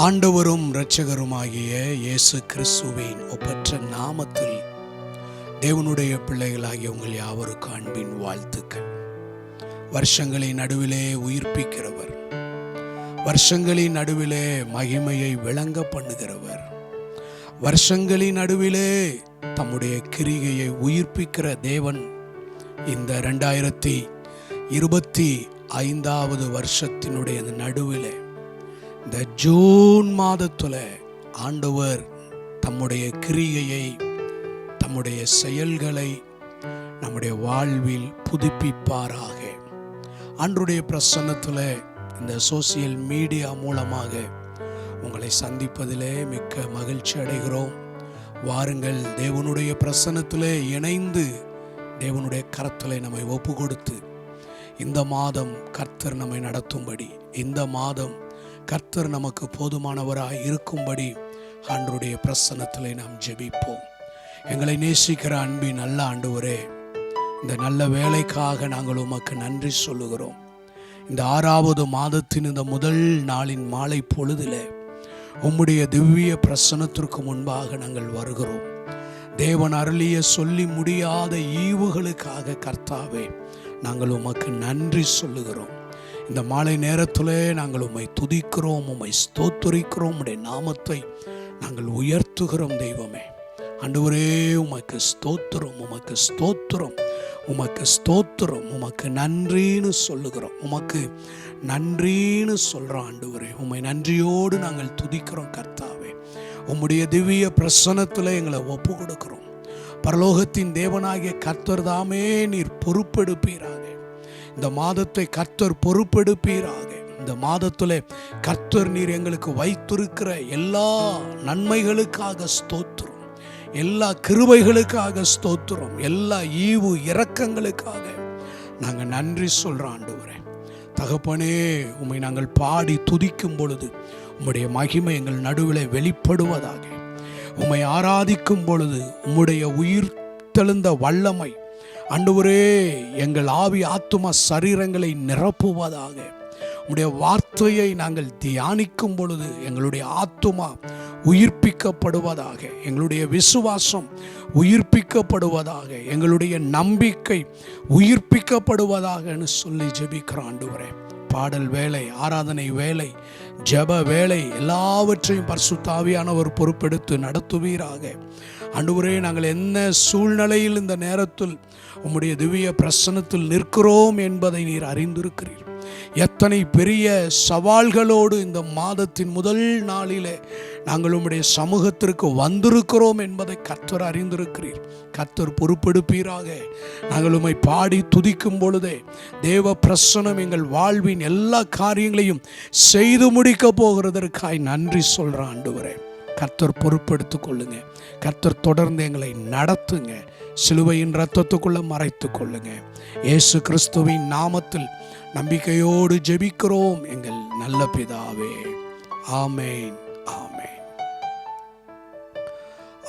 ஆண்டவரும் இரட்சகருமாகிய இயேசு கிறிஸ்துவின் ஒப்பற்ற நாமத்தில் தேவனுடைய பிள்ளைகளாகிய உங்கள் யாவருக்கும் அன்பின் வாழ்த்துக்கள். வருஷங்களின் நடுவிலே உயிர்ப்பிக்கிறவர், வருஷங்களின் நடுவிலே மகிமையை விளங்க பண்ணுகிறவர், வருஷங்களின் நடுவிலே தம்முடைய கிரிகையை உயிர்ப்பிக்கிற தேவன் இந்த 2025 வருஷத்தினுடைய அந்த நடுவிலே இந்த ஜூன் மாதத்துல ஆண்டவர் தம்முடைய கிரியையை, தம்முடைய செயல்களை நம்முடைய வாழ்வில் புதுப்பிப்பாராக. ஆண்டவருடைய பிரசன்னத்தில் இந்த சோசியல் மீடியா மூலமாக உங்களை சந்திப்பதிலே மிக்க மகிழ்ச்சி அடைகிறோம். வாருங்கள், தேவனுடைய பிரசன்னத்திலே இணைந்து தேவனுடைய கரத்திலே நம்மை ஒப்பு கொடுத்து இந்த மாதம் கர்த்தர் நம்மை நடத்தும்படி, இந்த மாதம் கர்த்தர் நமக்கு போதுமானவராய் இருக்கும்படி ஆண்டவருடைய பிரசன்னத்திலே நாம் ஜெபிப்போம். எங்களை நேசிக்கிற அன்பின் நல்ல ஆண்டவரே, இந்த நல்ல வேலைக்காக நாங்கள் உமக்கு நன்றி சொல்லுகிறோம். இந்த 6வது மாதத்தின் இந்த முதல் நாளின் மாலை பொழுதிலே உம்முடைய திவ்ய பிரசன்னத்திற்கு முன்பாக நாங்கள் வருகிறோம். தேவன் அருளிய சொல்லி முடியாத ஈவுகளுக்காக கர்த்தாவே நாங்கள் உமக்கு நன்றி சொல்லுகிறோம். இந்த மாலை நேரத்திலே நாங்கள் உம்மை துதிக்கிறோம், உம்மை ஸ்தோத்திரிக்கிறோம், உம்முடைய நாமத்தை நாங்கள் உயர்த்துகிறோம். தெய்வமே ஆண்டவரே, உமக்கு ஸ்தோத்திரம், உமக்கு ஸ்தோத்திரம், உமக்கு ஸ்தோத்திரம், உமக்கு நன்றின்னு சொல்லுகிறோம், உமக்கு நன்றின்னு சொல்கிறோம். ஆண்டவரே, உம்மை நன்றியோடு நாங்கள் துதிக்கிறோம். கர்த்தாவே, உம்முடைய திவ்ய பிரசன்னத்தில் எங்களை ஒப்பு கொடுக்கிறோம். பரலோகத்தின் தேவனாகிய கர்த்தர் தாமே நீர் பொறுப்பெடுப்பீராக. இந்த மாதத்தை கர்த்தர் பொறுப்பெடுப்பீராக. இந்த மாதத்தில் கர்த்தர் நீர் எங்களுக்கு வைத்திருக்கிற எல்லா நன்மைகளுக்காக ஸ்தோத்திரம், எல்லா கிருபைகளுக்காக ஸ்தோத்திரம், எல்லா ஈவு இரக்கங்களுக்காக நாங்கள் நன்றி சொல்கிறோம். ஆண்டவரே தகப்பனே, உம்மை நாங்கள் பாடி துதிக்கும் பொழுது உம்முடைய மகிமை எங்கள் நடுவில் வெளிப்படுவதாக. உம்மை ஆராதிக்கும் பொழுது உம்முடைய உயிர் தெழுந்த வல்லமை ஆண்டவரே எங்கள் ஆவி ஆத்துமா சரீரங்களை நிரப்புவதாக. உம்முடைய வார்த்தையை நாங்கள் தியானிக்கும் பொழுது எங்களுடைய ஆத்துமா உயிர்ப்பிக்கப்படுவதாக, எங்களுடைய விசுவாசம் உயிர்ப்பிக்கப்படுவதாக, எங்களுடைய நம்பிக்கை உயிர்ப்பிக்கப்படுவதாகன்னு சொல்லி ஜெபிக்கிறோம். ஆண்டவரே, பாடல் வேலை, ஆராதனை வேலை, ஜெப வேலை எல்லாவற்றையும் பரிசுத்த ஆவியானவர் பொறுப்பெடுத்து நடத்துவீராக. ஆண்டவரே, நாங்கள் என்ன சூழ்நிலையில் இந்த நேரத்தில் உம்முடைய திவ்ய பிரசன்னத்தில் நிற்கிறோம் என்பதை நீர் அறிந்திருக்கிறீர். எத்தனை பெரிய சவால்களோடு இந்த மாதத்தின் முதல் நாளிலே நாங்கள் உம்முடைய சமூகத்திற்கு வந்திருக்கிறோம் என்பதை கர்த்தர் அறிந்திருக்கிறீர். கர்த்தர் பொறுப்பெடுப்பீராக. நாங்கள் உம்மை பாடி துதிக்கும் பொழுதே தேவ பிரசன்னம் எங்கள் வாழ்வின் எல்லா காரியங்களையும் செய்து முடிக்க போகிறதற்காய் நன்றி சொல்கிறேன். ஆண்டவரே, கர்த்தர் பொறுப்பெடுத்து கொள்ளுங்க. கர்த்தர் தொடர்ந்து எங்களை நடத்துங்க. சிலுவையின் இரத்தத்துக்குள்ள மறைத்து கொள்ளுங்க. இயேசு கிறிஸ்துவின் நாமத்தில் நம்பிக்கையோடு ஜெபிக்கிறோம் எங்கள் நல்ல பிதாவே, ஆமேன், ஆமேன்.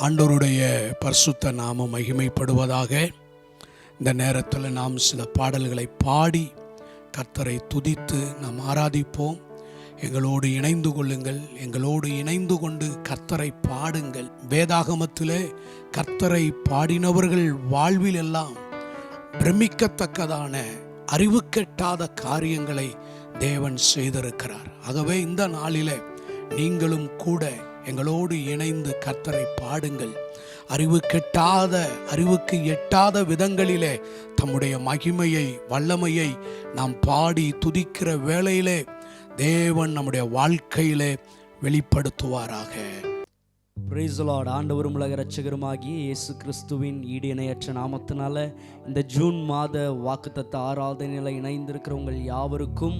ஆண்டவருடைய பரிசுத்த நாமம் மகிமைப்படுவதாக. இந்த நேரத்தில் நாம் சில பாடல்களை பாடி கர்த்தரை துதித்து நாம் ஆராதிப்போம். எங்களோடு இணைந்து கொள்ளுங்கள். எங்களோடு இணைந்து கொண்டு கர்த்தரை பாடுங்கள். வேதாகமத்திலே கர்த்தரை பாடினவர்கள் வாழ்வில் எல்லாம் பிரமிக்கத்தக்கதான அறிவு கெட்டாத காரியங்களை தேவன் செய்திருக்கிறார். ஆகவே இந்த நாளிலே நீங்களும் கூட எங்களோடு இணைந்து கர்த்தரை பாடுங்கள். அறிவு கெட்டாத, அறிவுக்கு எட்டாத விதங்களிலே தம்முடைய மகிமையை, வல்லமையை நாம் பாடி துதிக்கிற வேளையிலே தேவன் நம்முடைய வாழ்க்கையிலே வெளிப்படுத்துவாராக. Praise the Lord. ஆண்டவரும் உலக இரட்சகருமாகிய இயேசு கிறிஸ்துவின் ஈடு இணையற்ற நாமத்தினால இந்த ஜூன் மாத வாக்குத்தத்த ஆராதனையில் இணைந்திருக்கிற உங்கள் யாவருக்கும்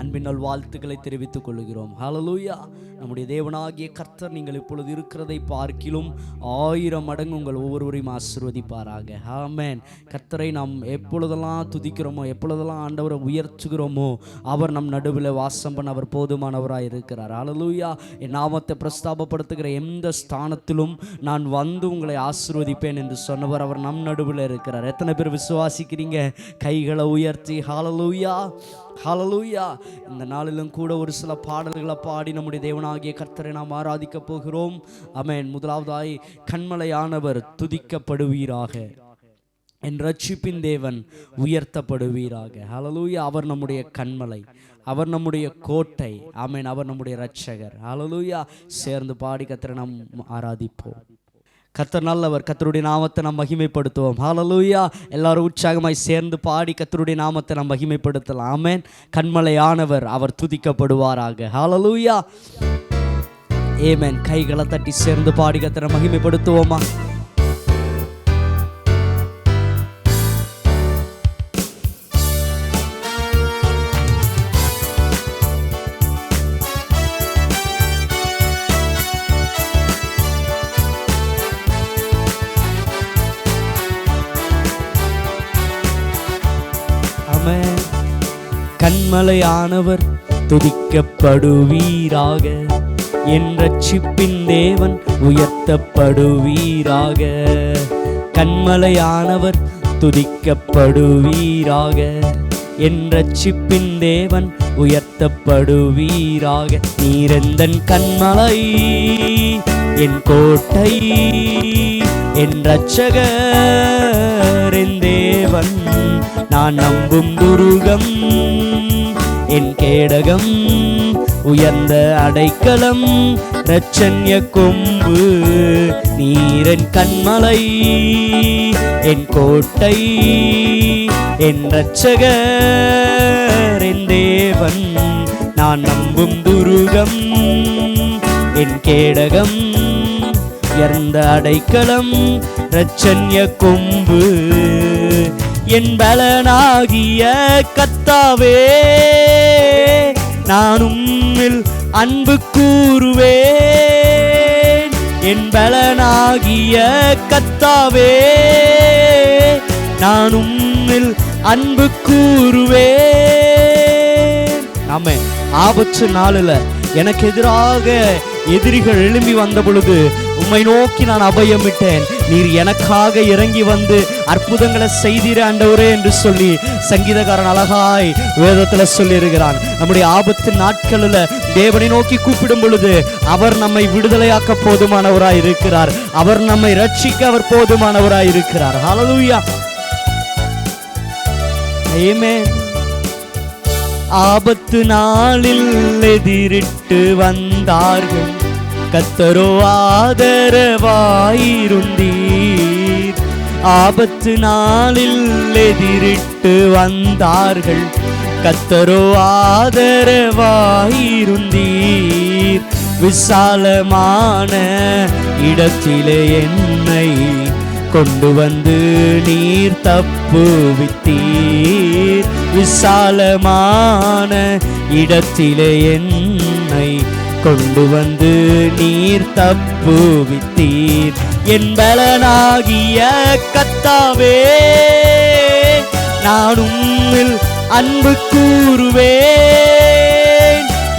அன்பின் வாழ்த்துக்களை தெரிவித்துக் கொள்கிறோம். ஹல்லேலூயா. நம்முடைய தேவனாகிய கர்த்தர் நீங்கள் இப்பொழுது இருக்கிறதை பார்க்கிலும் 1000 மடங்கு உங்கள் ஒவ்வொருவரையும் ஆசீர்வதிப்பாராக. ஆமென். கர்த்தரை நாம் எப்பொழுதெல்லாம் துதிக்கிறோமோ, எப்பொழுதெல்லாம் ஆண்டவரை உயர்த்துகிறோமோ, அவர் நம் நடுவில் வாசம் பண்ண அவர் போதுமானவராக இருக்கிறார். ஹல்லேலூயா. என் நாமத்தை பிரஸ்தாபப்படுத்துகிற எந்த ஸ்தானத்திலும் நான் வந்து உங்களை ஆசீர்வதிப்பேன் என்று சொன்னவர் அவர் நம் நடுவில் இருக்கிறார். எத்தனை பேர் விசுவாசிக்கிறீங்க? கைகளை உயர்த்தி ஹல்லேலூயா. ஹல்லேலூயா. இந்த நாளிலும் கூட ஒரு சில பாடல்களை பாடி நம்முடைய தேவனாகிய கர்த்தரை நாம் ஆராதிக்க போகிறோம். ஆமென். முதலாவதாய் கண்மலையானவர் துதிக்கப்படுவீராக, என் ரட்சிப்பின் தேவன் உயர்த்தப்படுவீராக. ஹல்லேலூயா. அவர் நம்முடைய கண்மலை, அவர் நம்முடைய கோட்டை. ஆமென். அவர் நம்முடைய இரட்சகர். ஹல்லேலூயா. சேர்ந்து பாடி கர்த்தரை நாம் ஆராதிப்போம். கர்த்தர் நல்லவர், கர்த்தருடைய நாமத்தை நாம் மகிமைப்படுத்துவோம். ஹல்லேலூயா. எல்லாரும் உற்சாகமாய் சேர்ந்து பாடி கர்த்தருடைய நாமத்தை நாம் மகிமைப்படுத்தலாம். ஆமென். கண்மலையானவர் அவர் துதிக்கப்படுவாராக. ஹல்லேலூயா. ஆமென். கைகளை தட்டி சேர்ந்து பாடி கர்த்தரை மகிமைப்படுத்துவோமா? கண்மலையானவர் துதிக்கப்படுவீராக, என் ரட்சிப்பின் தேவன் உயர்த்தப்படுவீராக. கண்மலையானவர் துதிக்கப்படுவீராக, என் ரட்சிப்பின் தேவன் உயர்த்தப்படுவீராக. நீரெந்தன் கண்மலை, என் கோட்டை, என் இரட்சகர், என் தேவன், நான் நம்பும் துருகம், என் கேடகம், உயர்ந்த அடைக்கலம், இரட்சண்ய கொம்பு. நீரென் கண்மலை, என் கோட்டை, என் இரட்சகர், என் தேவன், நான் நம்பும் துருகம், என் கேடகம், உயர்ந்த அடைக்கலம், இரட்சண்ய கொம்பு. என் பலனாகிய கர்த்தாவே, நான் உம்மில் அன்பு கூறுவேன். என் பலனாகிய கர்த்தாவே, நான் உம்மில் அன்பு கூறுவேன். ஆமென். ஆபத்து நாளில் எனக்கு எதிராக எதிரிகள் எழும்பி வந்த பொழுது உம்மை நோக்கி நான் அபயமிட்டேன். நீர் எனக்காக இறங்கி வந்து அற்புதங்களை செய்தீர ஆண்டவரே என்று சொல்லி சங்கீதக்காரன் அழகாய் வேதத்துல சொல்லி இருக்கிறான். நம்முடைய ஆபத்து நாட்களில் தேவனை நோக்கி கூப்பிடும் பொழுது அவர் நம்மை விடுதலையாக்க போதுமானவராய் இருக்கிறார். அவர் நம்மை ரட்சிக்க அவர் போதுமானவராய் இருக்கிறார். ஹல்லேலூயா. ஆமென். ஆபத்து நாளில் எதிரிட்டு வந்தார்கள், கர்த்தரோ ஆதரவாயிருந்தீர். ஆபத்து நாளில் எதிரிட்டு வந்தார்கள், கர்த்தரோ ஆதரவாயிருந்தீர். விசாலமான இடத்திலே என்னை கொண்டு வந்து நீர் தப்புவித்தீர். விசாலமான இடத்திலே என்னை கொண்டு வந்து நீர் தப்புவித்தீர். என் பலனாகிய கர்த்தாவே, நான் உம்மில் அன்பு கூறுவேன்.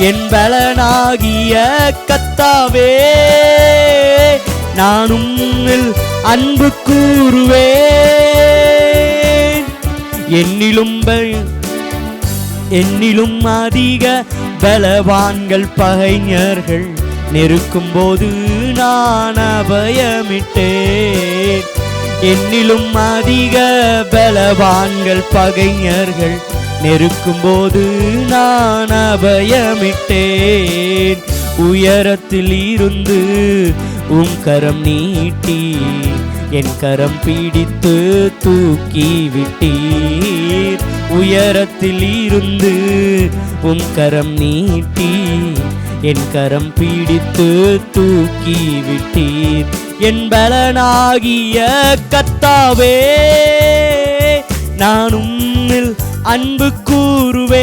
என் பலனாகிய கர்த்தாவே, நான் உம்மில் அன்பு கூறுவேன். என்னிலும் அதிக பலவான்கள் பகைஞர்கள் நெருக்கும் போது நான் அபயமிட்டேன். என்னிலும் அதிக பலவான்கள் பகைஞர்கள் நெருக்கும் போது நான் அபயமிட்டேன். உயரத்தில் இருந்து உம் கரம் நீட்டி என் கரம் பிடித்து தூக்கி விட்டீர். உயரத்தில் இருந்து உம் கரம் நீட்டி என் கரம் பிடித்து தூக்கி விட்டீர். என் பலனாகிய கர்த்தாவே, நான் உம்மில் அன்பு கூறுவேன்.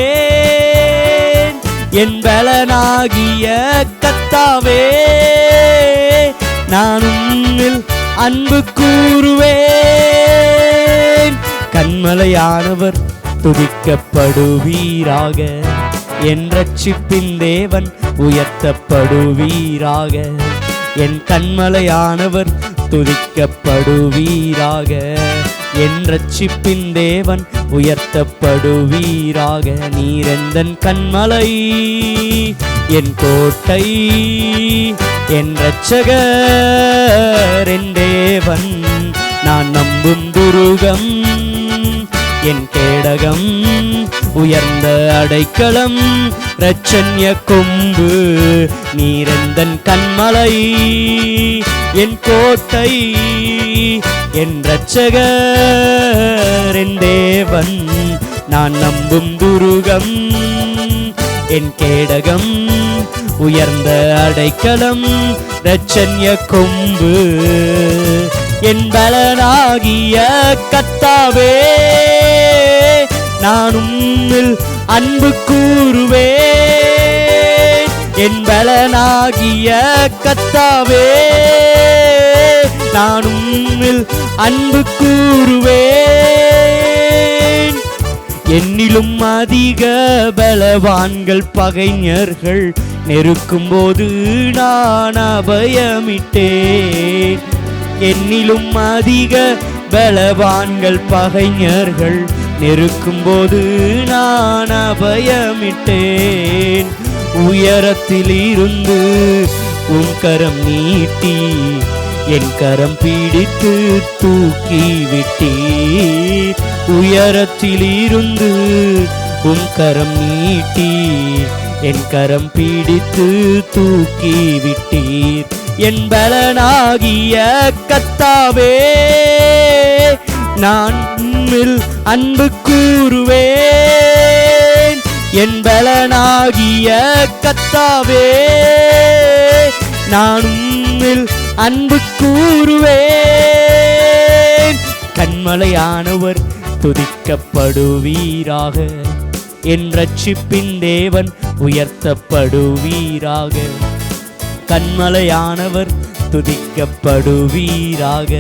என் பலனாகிய கர்த்தாவே, நான் உம்மில் அன்பு கூறுவேன். கண்மலையானவர் துதிக்கப்படுவீராக, என் ரட்சிப்பின் தேவன் உயர்த்தப்படுவீராக. என் கண்மலையானவர் துதிக்கப்படுவீராக, என் ரட்சிப்பின் தேவன் உயர்த்தப்படுவீராக. நீரெந்தன் கண்மலை, என் கோட்டை, என் இரட்சகர், என் தேவன், நான் நம்பும் துருகம், என் கேடகம், உயர்ந்த அடைக்கலம், இரட்சண்ய கொம்பு. நீரெந்தன் கண்மலை, என் கோட்டை, என் இரட்சகர், என் தேவன், நான் நம்பும் துருகம், என் கேடகம், உயர்ந்த அடைக்கலம், இரட்சண்ய கொம்பு. என் பலனாகிய கர்த்தாவே, நான் உம்மில் அன்பு கூறுவேன். என் பலனாகிய கர்த்தாவே, நான் உம்மில் அன்பு கூறுவேன். என்னிலும் அதிக பலவான்கள் பகைஞர்கள் நெருக்கும் போது நான் அபயமிட்டேன். என்னிலும் அதிக பலவான்கள் பகைஞர்கள் நெருக்கும் போது நான் அபயமிட்டேன். உயரத்தில் இருந்து உம் கரம் நீட்டி என் கரம் பிடித்து தூக்கி விட்டீர். உயரத்தில் இருந்து உம் கரம் நீட்டி என் கரம் பிடித்து தூக்கி விட்டீர். என் பலனாகிய கர்த்தாவே, நான் உம்மில் அன்பு கூறுவேன். என் பலனாகிய கர்த்தாவே, நான் உம்மில் அன்பு கூறுவேன். கண்மலையானவர் துதிக்கப்படுவீராக. என் ரட்சிப்பின் தேவன் உயர்த்தப்படுவீராக. கண்மலையானவர் துதிக்கப்படுவீராக.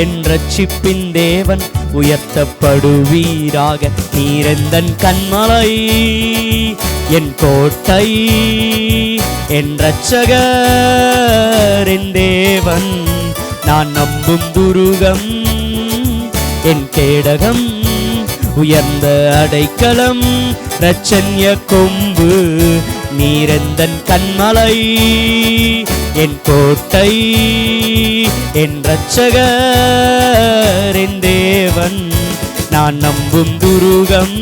என் ரட்சிப்பின் தேவன் உயர்த்தப்படுவீராக. நீரெந்தன் கண்மலை, என் கோட்டை, என் இரட்சகர், என் தேவன், நான் நம்பும் துருகம், என் கேடகம், உயர்ந்த அடைக்கலம், இரட்சண்ய கொம்பு. நீரெந்தன் கண்மலை, என் கோட்டை, என் இரட்சகர், என் தேவன், நான் நம்பும் துருகம்,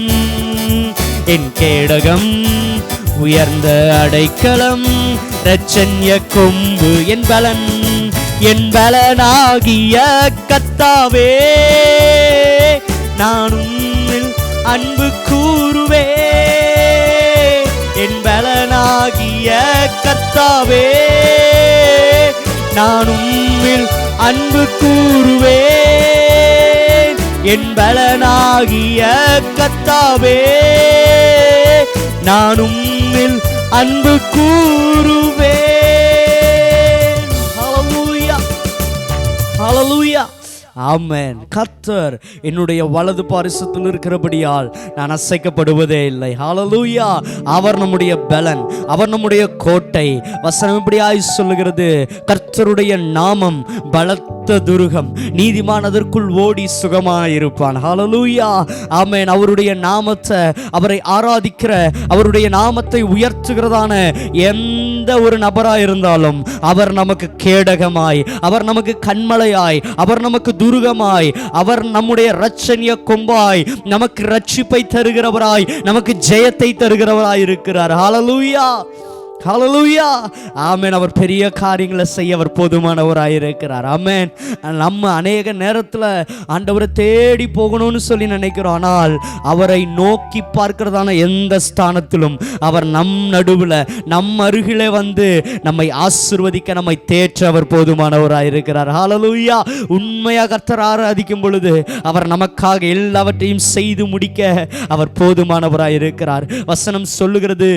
என் கேடகம், உயர்ந்த அடைக்கலம், இரட்சண்ய கொம்பு. என் பலன், என் பலனாகிய கர்த்தாவே, நான் உம்மில் அன்பு கூறுவேன். என் பலனாகிய கர்த்தாவே, நான் உம்மில் அன்பு கூறுவேன். என் பலனாகிய கர்த்தாவே, நான் உம்மில் அன்பு கூறுவேன். ஹல்லேலூயா, ஹல்லேலூயா, ஆமென். கர்த்தர் என்னுடைய வலது பாரிசத்தில் இருக்கிறபடியால் நான் அசைக்கப்படுவதே இல்லை. ஹல்லேலூயா. அவர் நம்முடைய பலன், அவர் நம்முடைய கோட்டை. வசனம் இப்படியாய் சொல்லுகிறது, கர்த்தருடைய நாமம் பலத்த துருகம், நீதிமான் அதற்குள் ஓடி சுகமாயிருப்பான். ஹல்லேலூயா, ஆமென். அவருடைய நாமத்தை, அவரை ஆராதிக்கிற, அவருடைய நாமத்தை உயர்த்துகிறதான எந்த ஒரு நபராய் இருந்தாலும் அவர் நமக்கு கேடகமாய், அவர் நமக்கு கண்மலையாய், அவர் நமக்கு துருகமாய், அவர் நம்முடைய இரட்சண்ய கொம்பாய், நமக்கு ரட்சிப்பை தருகிறவராய், நமக்கு ஜெயத்தை தருகிறவராய் இருக்கிறார். ஹல்லேலூயா, ஹல்லேலூயா, ஆமென். அவர் பெரிய காரியங்களை செய்ய அவர் போதுமானவராய் இருக்கிறார். ஆமென். நம்ம அநேக நேரத்தில் ஆண்டவரை தேடி போகணும்னு சொல்லி நினைக்கிறோம். ஆனால் அவரை நோக்கி பார்க்கிறதான எந்த ஸ்தானத்திலும் அவர் நம் நடுவில், நம் அருகிலே வந்து நம்மை ஆசீர்வதிக்க, நம்மை தேற்ற அவர் போதுமானவராய் இருக்கிறார். ஹல்லேலூயா. உண்மையாக கர்த்தரை ஆராதிக்கும் பொழுது அவர் நமக்காக எல்லாவற்றையும் செய்து முடிக்க அவர் போதுமானவராய் இருக்கிறார். வசனம் சொல்லுகிறது,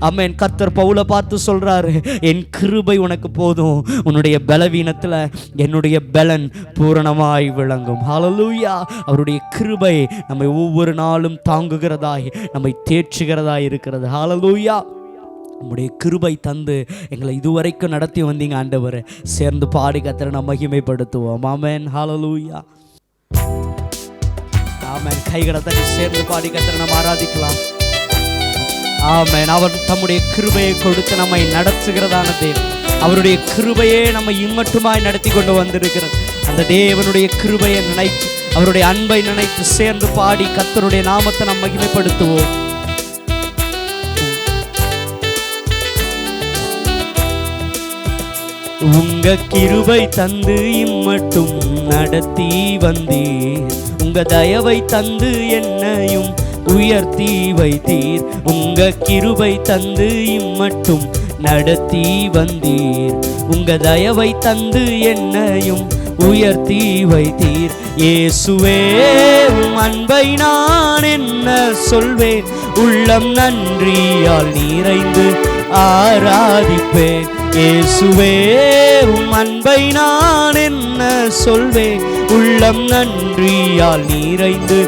ஆமென். கர்த்தர் பவுலை பார்த்து சொல்றாரு, என் கிருபை உனக்கு போதும், உன்னுடைய பலவீனத்துல என்னுடைய பலன் பூரணமாய் விளங்கும். ஹல்லேலூயா. அவருடைய கிருபை நம்மை ஒவ்வொரு நாளும் தாங்குகிறதாய், நம்மை தேற்றுகிறதாய் இருக்கிறது. ஹல்லேலூயா. உம்முடைய கிருபை தந்து எங்களை இதுவரைக்கும் நடத்தி வந்தீங்க ஆண்டவரே. சேர்ந்து பாடி கர்த்தரை நாம் மகிமைப்படுத்துவோம். ஆமென். ஹல்லேலூயா. கைகளை தட்டி சேர்ந்து பாடி கர்த்தரை நாம் ஆராதிக்கலாம். ஆமென். அவர் தம்முடைய கிருபையை கொடுத்து நம்மை நடத்துகிறதான தேவன். அவருடைய கிருபையே நம்மை இம்மட்டுமாய் நடத்தி கொண்டு வந்திருக்கிறது. அந்த தேவனுடைய கிருபையை நினைத்து, அவருடைய அன்பை நினைத்து சேர்ந்து பாடி கர்த்தருடைய நாமத்தை நாம் மகிமைப்படுத்துவோம். உங்க கிருபை தந்து இம்மட்டும் நடத்தி வந்தீர். உங்க தயவை தந்து என்னையும் உயர்த்தி வைத்தீர். உங்க கிருபை தந்து இம்மட்டும் நடத்தி வந்தீர். உங்க தயவை தந்து என்னையும் உயர்த்தி வைத்தீர். இயேசுவே உம் அன்பை நான் என்ன சொல்வேன், உள்ளம் நன்றியால் நிறைந்து ஆராதிப்பேன். இயேசுவே உம் அன்பை நான் என்ன சொல்வேன், உள்ளம் நன்றியால் நிறைந்து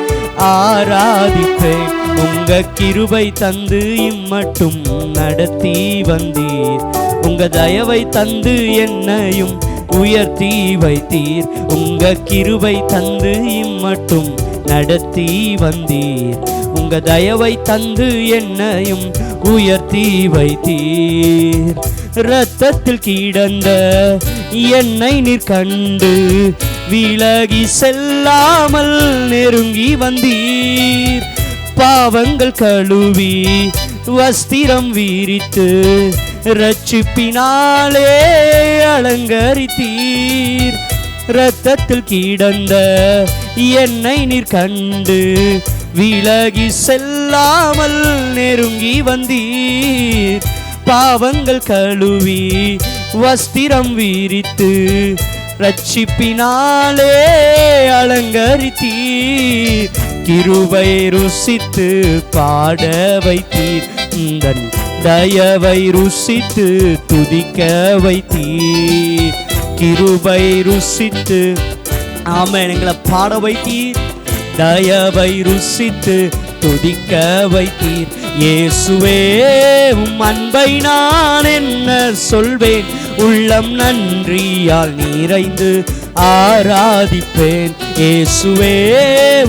ஆராதிப்பேன். உங்க கிருபை தந்து இம்மட்டும் நடத்தி வந்தீர். உங்க தயவை தந்து என்னையும் உயர்த்தி வைத்தீர். உங்க கிருபை தந்து இம்மட்டும் நடத்தி வந்தீர். உங்க தயவை தந்து என்னையும் உயர்த்தி வைத்தீர். இரத்தத்தில் கிடந்த என்னை நீர் கண்டு விலகி செல்லாமல் நெருங்கி வந்தீர். பாவங்கள் கழுவி வஸ்திரம் வீரித்து இரட்சிப்பினாலே அலங்கரித்தீர். இரத்தத்தில் கிடந்த என்னை நீர் கண்டு விலகி செல்லாமல் நெருங்கி வந்தீர். பாவங்கள் கழுவி வஸ்திரம் வீரித்து இரட்சிப்பினாலே அலங்கரித்தீர். கிருபை ருசித்து பாட வைத்தீர். உந்தன் தயவை ருசித்து துதிக்க வைத்தீர். கிருபை ருசித்து ஆமென் எங்களை பாட வைத்தீர். தயவை ருசித்து துதிக்க வைத்தீர். இயேசுவே உம் அன்பை நான் என்ன சொல்வேன், உள்ளம் நன்றியால் நிறைந்து ஆராதிப்பேன். இயேசுவே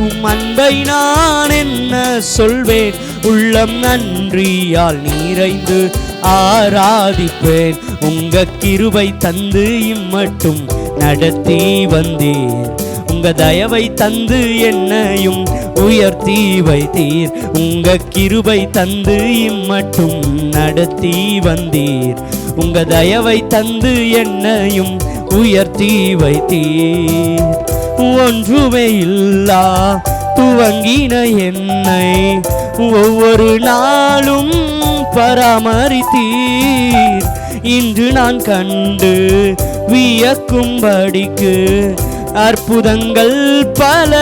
உம் அன்பை நான் என்ன சொல்வேன், உள்ளம் நன்றியால் நிறைந்து ஆராதிப்பேன். உங்க கிருபை தந்து இம்மட்டும் நடத்தி வந்தீர். உங்க தயவை தந்து என்னையும் உயர்த்தி வைத்தீர். உங்க கிருபை தந்து இம்மட்டும் நடத்தி வந்தீர். உங்க தயவை தந்து என்னையும் உயர்த்தி வைத்தீர். ஒன்றுமே இல்லா துவங்கின என்னை ஒவ்வொரு நாளும் பராமரித்தீர். இன்று நான் கண்டு வியக்கும்படிக்கு அற்புதங்கள் பல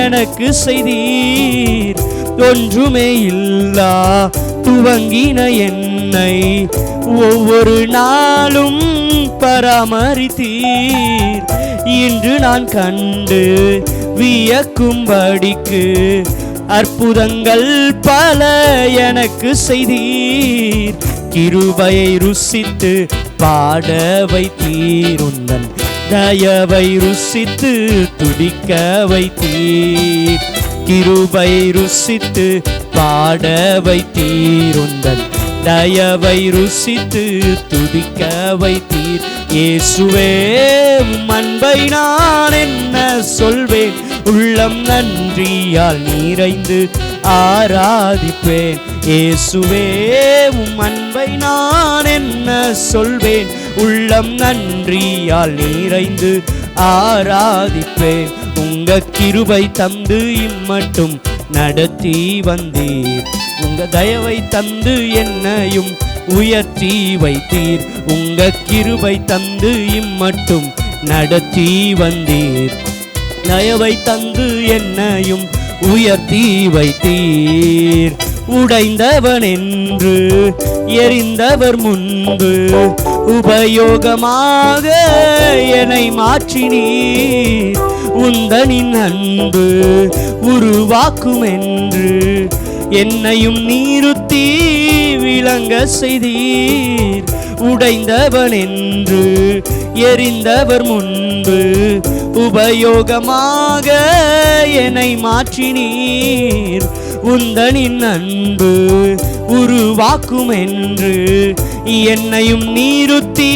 எனக்கு செய்தீர். ஒன்றுமே இல்லா துவங்கின என்னை ஒவ்வொரு நாளும் பராமரித்தீர். இன்று நான் கண்டு வியக்கும்படிக்கு அற்புதங்கள் பல எனக்கு செய்தீர். கிருபையை ருசித்து பாட வைத்தீர். உந்தன் தயவை ருசித்து துதிக்க வைத்தீர். கிருபை ருசித்து பாட வைத்தீர். உந்தன் தயவை ருசித்து துதிக்க வைத்தீர். இயேசுவே உம் அன்பை நான் என்ன சொல்வேன், உள்ளம் நன்றியால் நிறைந்து ஆராதிப்பேன். இயேசுவே உம் அன்பை நான் என்ன சொல்வேன், உள்ளம் நன்றியால் நிறைந்து ஆராதிப்பேன். உங்க கிருபை தந்து இம்மட்டும் நடத்தி வந்தீர். உங்க தயவை தந்து என்னையும் உயர்த்தி வைத்தீர். உங்க கிருபை தந்து இம்மட்டும் நடத்தி வந்தீர். தயவை தந்து என்னையும் உயர்த்தி வைத்தீர். உடைந்தவன் என்று எரிந்தவர் முன்பு உபயோகமாக என்னை மாற்றினீர். உந்தனின் அன்பு உருவாக்கும் என்று என்னையும் நீருத்தி விளங்க செய்தீர். உடைந்தவன் என்று எரிந்தவர் முன்பு உபயோகமாக என்னை மாற்றினீர். உந்தனின் அன்பு உருவாக்கும் என்று என்னையும் நீருத்தி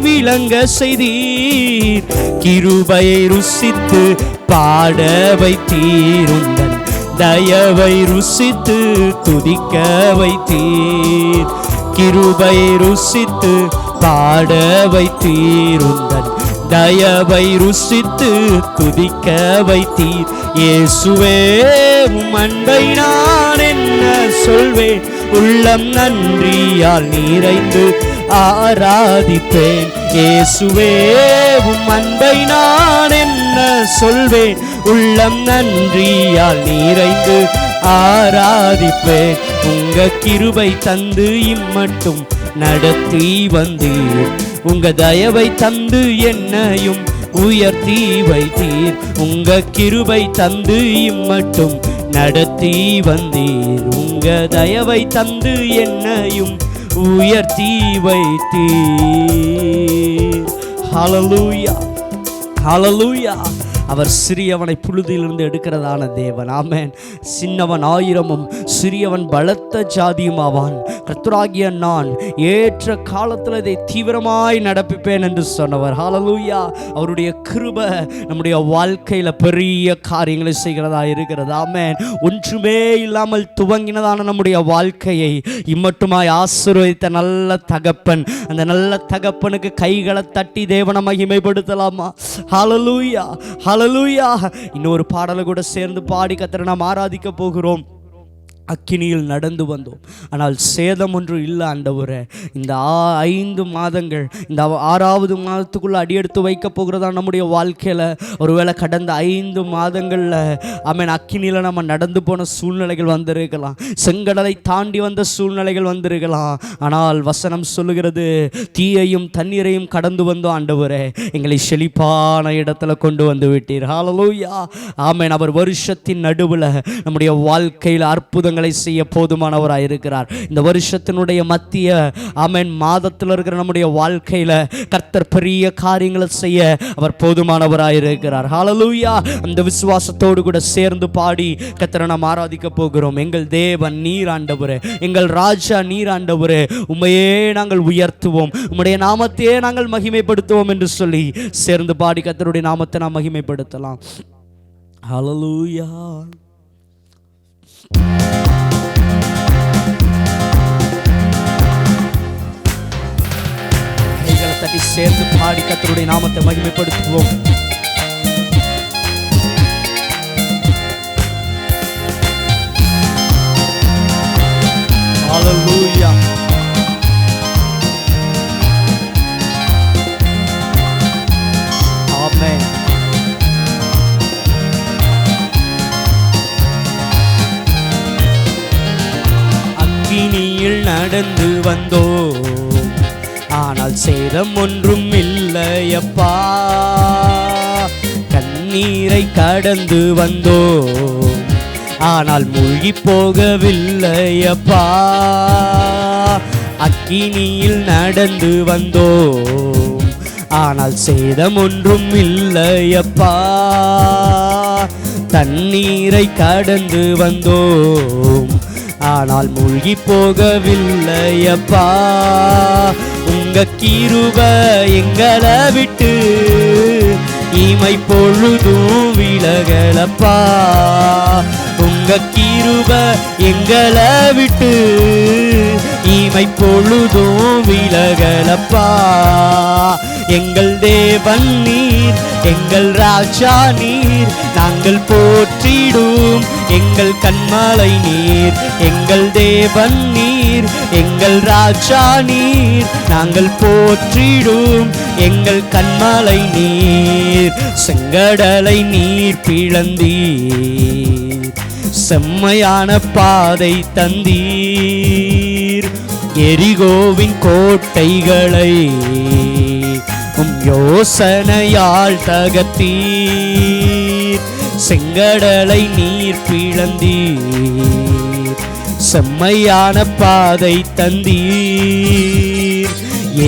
விளங்க செய்தீர். கிருபையை ருசித்து பாட வைத்தீர். உந்தன் தயவை ருசித்து துதிக்க வைத்தீர். கிருபையை ருசித்து பாட வைத்தீர். உந்தன் தயவை ருசித்து துதிக்க வைத்தீர். இயேசுவே உம் அன்பை நான் என்ன சொல்வேன், உள்ளம் நன்றியால் நிறைந்து ஆராதிப்பேன். இயேசுவே உம் அன்பை நான் என்ன சொல்வேன், உள்ளம் நன்றியால் நிறைந்து ஆராதிப்பேன். உங்க கிருபை தந்து இம்மட்டும் நடத்தி வந்தீர். உங்க தயவை தந்து என்னையும் உயர்த்தி வைத்தீர். உங்க கிருபை தந்து இம்மட்டும் நடத்தி வந்தீர். உங்க தயவை தந்து என்னையும் உயர்த்தி வைத்தீர். ஹல்லேலூயா, ஹல்லேலூயா. அவர் சிறியவனை புழுதியிலிருந்து எடுக்கிறதான தேவன். ஆமென். சின்னவன் ஆயிரமும் சிறியவன் பலத்த ஜாதியும் ஆவான். கர்த்தராகிய நான் ஏற்ற காலத்தில் இதை தீவிரமாய் நடப்பிப்பேன் என்று சொன்னவர். ஹல்லேலூயா. அவருடைய கிருபை நம்முடைய வாழ்க்கையில பெரிய காரியங்களை செய்கிறதா இருக்கிறது. ஆமென். ஒன்றுமே இல்லாமல் துவங்கினதான நம்முடைய வாழ்க்கையை இம்மட்டுமாய் ஆசீர்வதித்த நல்ல தகப்பன். அந்த நல்ல தகப்பனுக்கு கைகளை தட்டி தேவனை மகிமைப்படுத்தலாமா? ஹல்லேலூயா, ஹல்லேலூயா. இன்னொரு பாடலை கூட சேர்ந்து பாடி கர்த்தரை நாம் ஆராதிக்க போகிறோம். அக்கினியில் நடந்து வந்தோம், ஆனால் சேதம் ஒன்று இல்லை ஆண்டவரே. இந்த 5 மாதங்கள், இந்த 6வது மாதத்துக்குள்ளே அடியெடுத்து வைக்க போகிறதா நம்முடைய வாழ்க்கையில். ஒருவேளை கடந்த 5 மாதங்களில் ஆமென் அக்கினியில் நம்ம நடந்து போன சூழ்நிலைகள் வந்திருக்கலாம், செங்கடலை தாண்டி வந்த சூழ்நிலைகள் வந்திருக்கலாம். ஆனால் வசனம் சொல்லுகிறது, தீயையும் தண்ணீரையும் கடந்து வந்தோம் ஆண்டவரே, எங்களை செழிப்பான இடத்துல கொண்டு வந்து விட்டீர். ஹல்லேலூயா. ஆமென். அவர் வருஷத்தின் நடுவில் நம்முடைய வாழ்க்கையில் அற்புதங்கள் செய்ய போதுமானவராய் இருக்கிறார். இந்த வருஷத்தினுடைய மத்திய ஆமென் மாதத்தில் இருக்கிற நம்முடைய வாழ்க்கையில கர்த்தர் பெரிய காரியங்களை செய்ய அவர் போதுமானவராய் இருக்கிறார். ஹல்லேலூயா. அந்த விசுவாசத்தோடு கூட சேர்ந்து பாடி கர்த்தரை நாம் ஆராதிக்க போகிறோம். எங்கள் தேவன் நீர் ஆண்டவரே, எங்கள் ராஜா நீர் ஆண்டவரே, உம்மையே நாங்கள் உயர்த்துவோம், உம்முடைய நாமத்தையே நாங்கள் மகிமைப்படுத்துவோம் என்று சொல்லி சேர்ந்து பாடி கர்த்தருடைய நாமத்தை நாம் மகிமைப்படுத்தலாம். ஹல்லேலூயா. கைகளை தட்டி சேர்ந்து பாடி கர்த்தருடைய நாமத்தை மகிமைப்படுத்துவோம். ஹல்லேலூயா. ஆமென். அக்கினியில் நடந்து வந்தோம், ஆனால் சேதம் ஒன்றும் இல்லையப்பா. கண்ணீரை கடந்து வந்தோம், ஆனால் மூழ்கி போகவில்லையப்பா. அக்கினியில் நடந்து வந்தோம், ஆனால் சேதம் ஒன்றும் இல்லையப்பா. தண்ணீரை கடந்து வந்தோம், ஆனால் மூழ்கி போகவில்லையப்பா. உங்க கிருபை எங்களை விட்டு இமை பொழுதும் விலகலப்பா. உங்க கிருபை எங்களை விட்டு இமை பொழுதும் விலகலப்பா. எங்கள் தேவன் நீர், எங்கள் ராஜா நீர், நாங்கள் போற்றிடும் எங்கள் கன்மலை நீர். எங்கள் தேவன் நீர், எங்கள் ராஜா நீர், நாங்கள் போற்றிடும் எங்கள் கன்மலை நீர். செங்கடலை நீர் பிளந்தீர், செம்மையான பாதை தந்தீர். எரிகோவின் கோட்டைகளை உம் யோசனையால் தகர்த்தீர். செங்கடலை நீர் பிளந்தீர், செம்மையான பாதை தந்தீர்.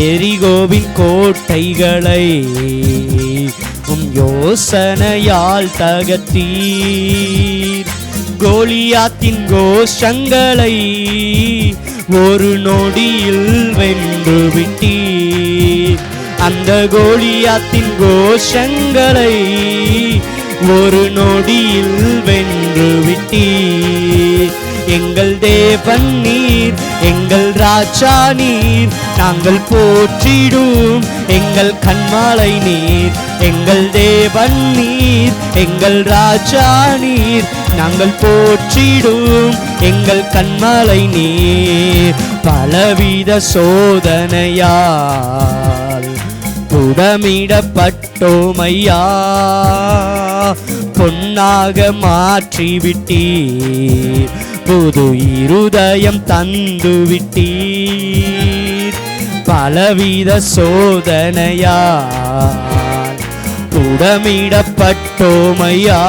எரிகோவின் கோட்டைகளை யோசனையால் தகர்த்தீர். கோலியாத்தின் கோஷங்களை ஒரு நொடியில் வென்று விட்டீர். அந்த கோலியாத்தின் கோஷங்களை ஒரு நொடியில் வென்று விட்டீர். எங்கள் தேவன் நீர், எங்கள் ராஜா நீர், நாங்கள் போற்றிடும் எங்கள் கண்மாலை நீர். எங்கள் தேவன் நீர், எங்கள் ராஜா நீர், நாங்கள் போற்றிடும் எங்கள் கண்மாலை நீர். பலவித சோதனையால் புடமிடப்பட்டோமையா, பொன்னாக மாற்றிவிட்டீர். புது இருதயம் தந்து விட்டீர். பலவித சோதனையால் புடமிடப்பட்டோமையா,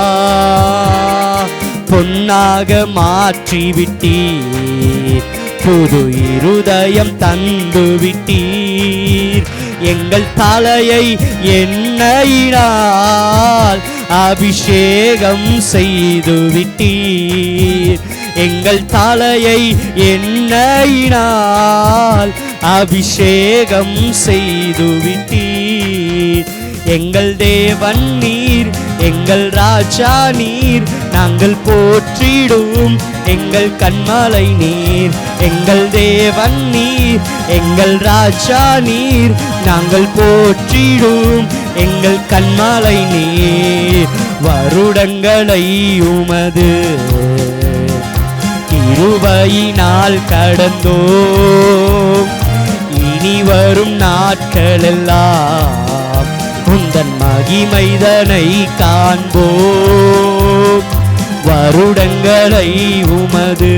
பொன்னாக மாற்றிவிட்டீர். புது இருதயம் தந்து விட்டீர். எங்கள் தலையை எண்ணெயினால் அபிஷேகம் செய்து விட்டீர். எங்கள் தலையை எண்ணெயினால் அபிஷேகம் செய்து விட்டீர். எங்கள் தேவன் நீர், எங்கள் ராஜா நீர், நாங்கள் போற்றிடும் எங்கள் கண்மாலை நீர். எங்கள் தேவன் நீர், எங்கள் ராஜா நீர், நாங்கள் போற்றிடும் எங்கள் கண்மாலை நீர். வருடங்களை உமது கிருபையினால் கடந்தோம். இனி வரும் நாட்களெல்லாம் உந்தன் மகிமைதனை காண்போம். வருடங்களை உமது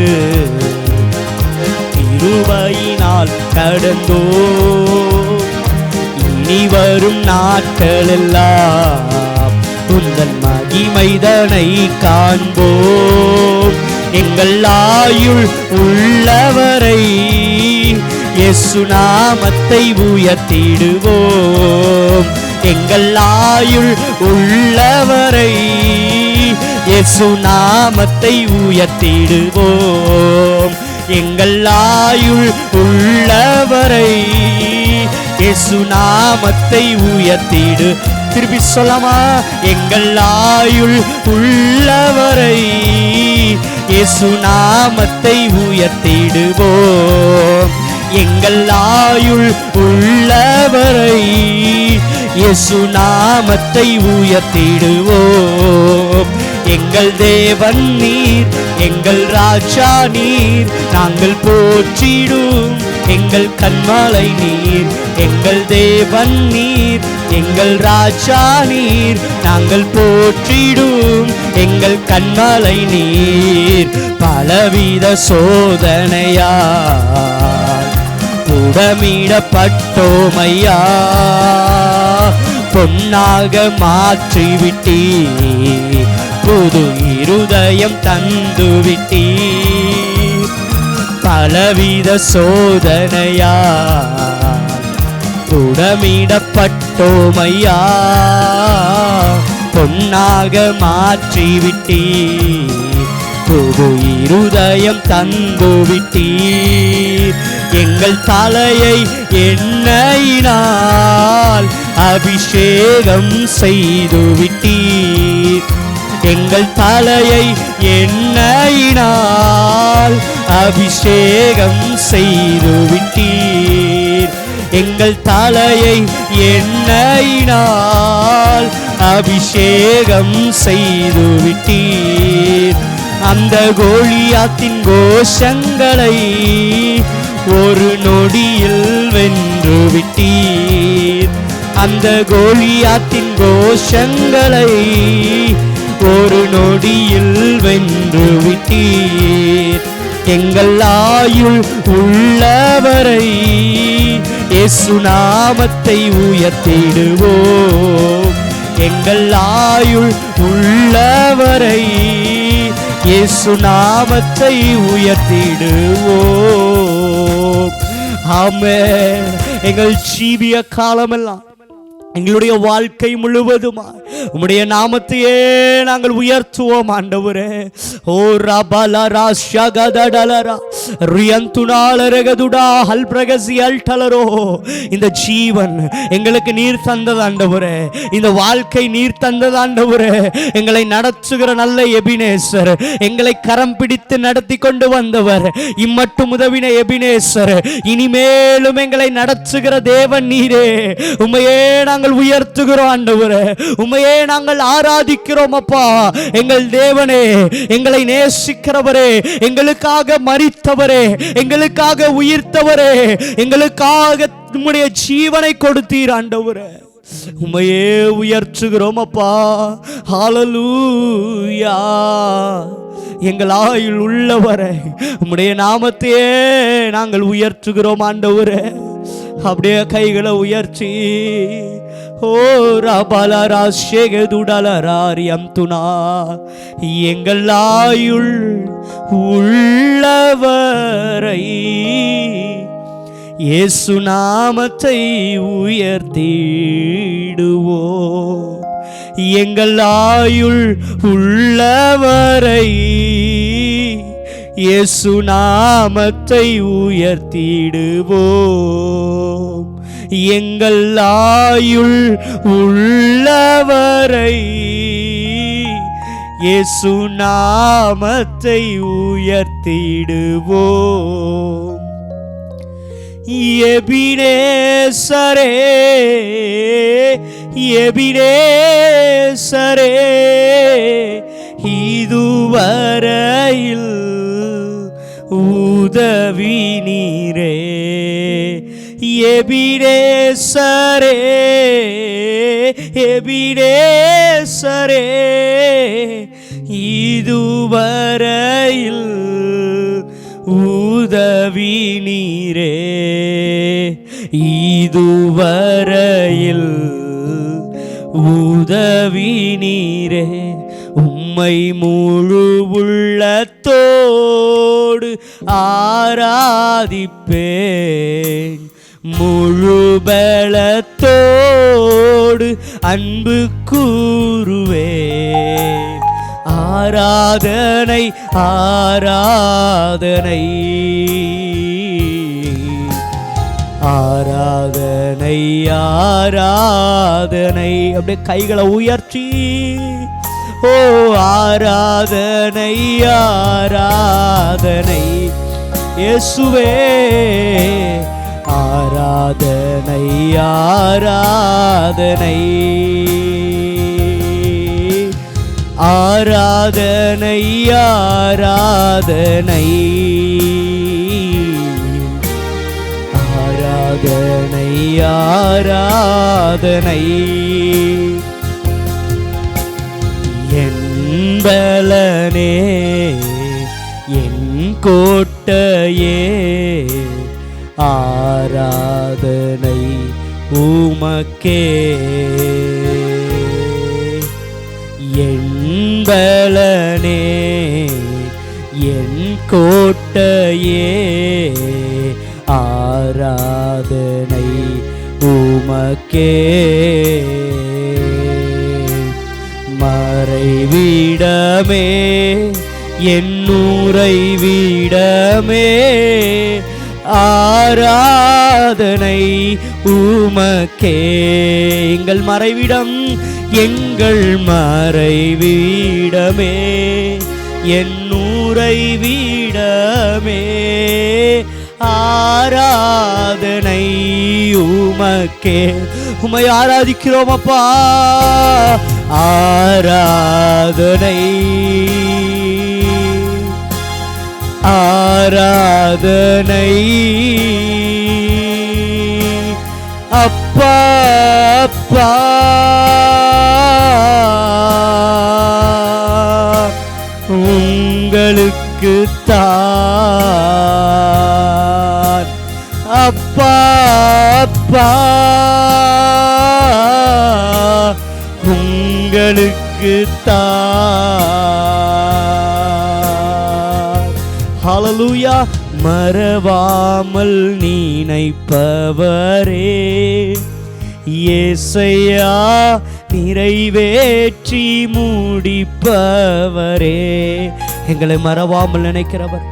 கிருபையினால் கடந்தோம். இனி வரும் நாட்களெல்லாம் உந்தன் மகிமைதனை காண்போம். எங்கள் ஆயுள் உள்ளவரை இயேசு நாமத்தை உயர்த்திடுவோம். எங்கள் ஆயுள் உள்ளவரை இயேசு நாமத்தை உயர்த்திடுவோம். எங்கள் ஆயுள் உள்ளவரை இயேசு நாமத்தை உயர்த்திடு. திருப்பி சொல்லமா? எங்கள் ஆயுள் உள்ளவரை இயேசு நாமத்தை உயர்த்திடுவோம். எங்கள் ஆயுள் உள்ளவரை இயேசு நாமத்தை உயர்த்திடுவோம். எங்கள் தேவன் நீர், எங்கள் ராஜா நீர், நாங்கள் போற்றிடும் எங்கள் கண்மாலை நீர். எங்கள் தேவன் நீர், எங்கள் ராஜா நீர், நாங்கள் போற்றிடும் எங்கள் கண்மாலை நீர். பலவித சோதனையால் புடமிடப்பட்டோமையா, பொன்னாக மாற்றிவிட்டீர். புது இருதயம் தந்து விட்டீர். பலவித சோதனையால் புடமிடப்பட்டோமையா, பொன்னாக மாற்றிவிட்டீர். புது இருதயம் தந்து விட்டீர். எங்கள் தலையை எண்ணெயினால் அபிஷேகம் செய்து விட்டீர். எங்கள் தலையை எண்ணெயினால் அபிஷேகம் செய்து விட்டீர். எங்கள் தலையை எண்ணெயினால் அபிஷேகம் செய்து விட்டீர். அந்த கோலியாத்தின் கோஷங்களை ஒரு நொடியில் வென்று விட்டீர். அந்த கோலியாத்தின் கோஷங்களை ஒரு நொடியில் வென்று விட்டீர். எங்கள் ஆயுள் உள்ளவரை இயேசு நாமத்தை உயர்த்திடுவோம். எங்கள் ஆயுள் உள்ளவரை இயேசு நாமத்தை உயர்த்திடுவோம். ஆமென். எங்கள் ஜீவிய காலமெல்லாம் எங்களுடைய வாழ்க்கை முழுவதுமா உம்முடைய நாமத்தையே நாங்கள் உயர்த்துவோம் ஆண்டவரே. ஓ ரபலரா ஷகதடலரா ரியந்துனாலரகதுடா ஹல்பிரகசி அல்டலரோ. இந்த ஜீவன் எங்களுக்கு நீர் தந்தது ஆண்டவரே, இந்த வாழ்க்கை நீர் தந்தது ஆண்டவரே. எங்களை நடத்துகிற நல்ல எபினேசர், எங்களை கரம் பிடித்து நடத்தி கொண்டு வந்தவர், இம்மட்டும் உதவின எபினேசர், இனிமேலும் எங்களை நடத்துகிற தேவன் நீரே. உம்மையே நாங்கள் உயர்த்துகிறோம் ஆண்டவரே, உம்மையே நாங்கள் ஆராதிக்கிறோம் அப்பா. எங்கள் தேவனே, எங்களை நேசிக்கிறவரே, எங்களுக்காக மரித்தவரே, எங்களுக்காக உயிர்த்தவரே, எங்களுக்காக உம்முடைய ஜீவனை கொடுத்தீர் ஆண்டவரே. உம்மையே உயர்த்துகிறோம் அப்பா. ஹல்லேலூயா. எங்கள் ஆயுள் உள்ளவரை உம்முடைய நாமத்தையே நாங்கள் உயர்த்துகிறோம் ஆண்டவரே. அப்படியே கைகளை உயர்த்தி ஓ ரபலரா ஷேகதுடலராரியம் துனா. எங்கள் ஆயுள் உள்ளவரை இயேசு நாமத்தை உயர்த்திடுவோம். எங்கள் ஆயுள் உள்ளவரை இயேசு நாமத்தை உயர்த்திடுவோம். எங்கள் ஆயுள் உள்ளவரை இயேசு நாமத்தை உயர்த்திடுவோம். எபினேசரே, எபினேசரே, இதுவரையில் உதவி நீரே. எபினேசரே, எபினேசரே, இதுவரையில் உதவி நீரே. இதுவரையில் உதவி நீரே. உம்மை முழு உள்ளத்தோடு ஆராதிப்பேன், முழு பலத்தோடு அன்பு கூறுவேன். ஆராதனை ஆராதனை ஆராதனை ஆராதனை. அப்படியே கைகளை உயர்த்தி ஓ ஆராதனை ஆராதனை இயேசுவே. ஆராதனை ஆராதனை ஆராதனை ஆராதனை ஆராதனை ஆராதனை. என் பலனே, என் கோட்டையே, ஆராதனை உமக்கே. என் பலனே, என் கோட்டையே, ஆராதனை உமக்கே. மறைவிடமே, என் உறைவிடமே, ஆராதனை உமக்கே. எங்கள் மறைவிடம், எங்கள் மறைவிடமே, என் உறைவிடமே, ஆராதனை உமக்கே. உம்மை ஆராதிக்கிறோம் அப்பா. ஆராதனை ஆராதனை அப்பா அப்பா. உங்களுக்கு தான் அப்பா அப்பா, உங்களுக்கு தான். ஹல்லேலூயா. மறவாமல் நினைப்பவரே, ஏசையா நிறைவேற்றி முடிப்பவரே. எங்களை மறவாமல் நினைக்கிறவர்,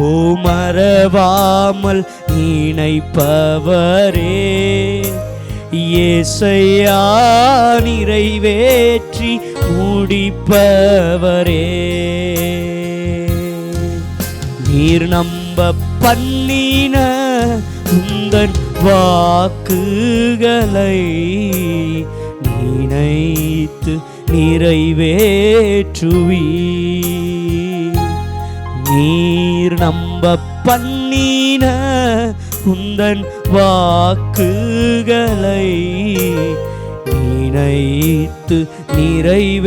ஓ மறவாமல் நினைப்பவரே. ஏசையா நிறைவேற்றி முடிப்பவரே. நீர் நம்ப பண்ணின உந்தன் வாக்குகளை நினைத்து நிறைவேற்றுவீர். நீர் நம்ப பண்ணின உந்தன் வாக்குகளை நினைத்து நிறைவேற்றுவீர்.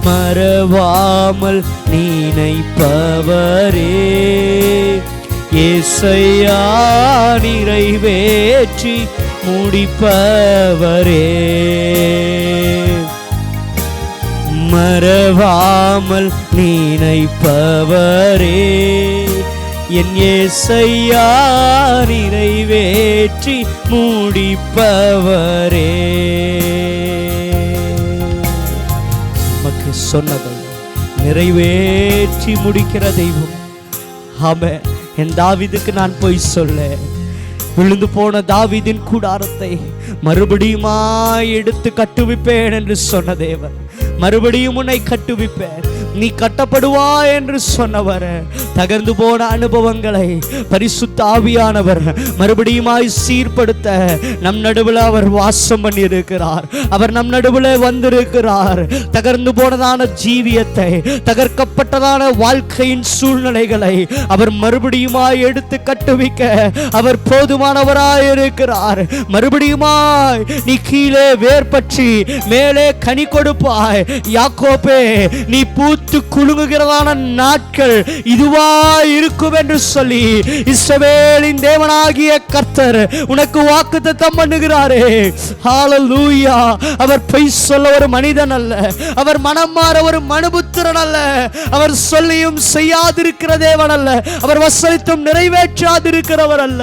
மறவாமல் நினைப்பவரே. ஏசையா நிறைவேற்றி முடிப்பவரே. மறவாமல் நினைப்பவரே. என் ஏசையா நிறைவேற்றி முடிப்பவரே. நமக்கு சொன்னதை நிறைவேற்றி முடிக்கிற தெய்வம். ஆமென். என் தாவீதுக்கு நான் போய் சொல்ல, விழுந்து போன தாவீதின் கூடாரத்தை மறுபடியுமா எடுத்து கட்டுவிப்பேன் என்று சொன்ன தேவன், மறுபடியும் உன்னை கட்டுவிப்பேன், நீ கட்டப்படுவா என்று சொன்னவர், தகர்ந்து போன அனுபவங்களை பரிசுத்த ஆவியானவர் மறுபடியுமாய் சீர்படுத்த நம் நடுவில் அவர் வாசம் பண்ணி இருக்கிறார். அவர் நம் நடுவில் வந்திருக்கிறார். தகர்ந்து போனதான ஜீவியத்தை, தகர்க்கப்பட்டதான வாழ்க்கையின் சூழ்நிலைகளை அவர் மறுபடியுமாய் எடுத்து கட்டுவிக்க அவர் போதுமானவராய் இருக்கிறார். மறுபடியுமாய் நீ கீழே வேர் பற்றி மேலே கனி கொடுப்பாய். யாக்கோபே, நீ பூத்து குலுங்குகிறதான நாட்கள் இதுவா இருக்கும் என்று சொல்லி இஸ்ரவேலின் தேவனாகிய கர்த்தர் உனக்கு வாக்குத்தத்தம் பண்ணுகிறாரே. ஹalleluya. அவர் பொய் சொல்ல ஒரு மனிதன் அல்ல, அவர் மனம் மாற ஒரு மனுபுத்திரன் அல்ல, அவர் சொல்லியும் செய்யாதிருக்கிற தேவன் அல்ல, அவர் வசனித்தும் நிறைவேற்றாதிருக்கிறவர் அல்ல.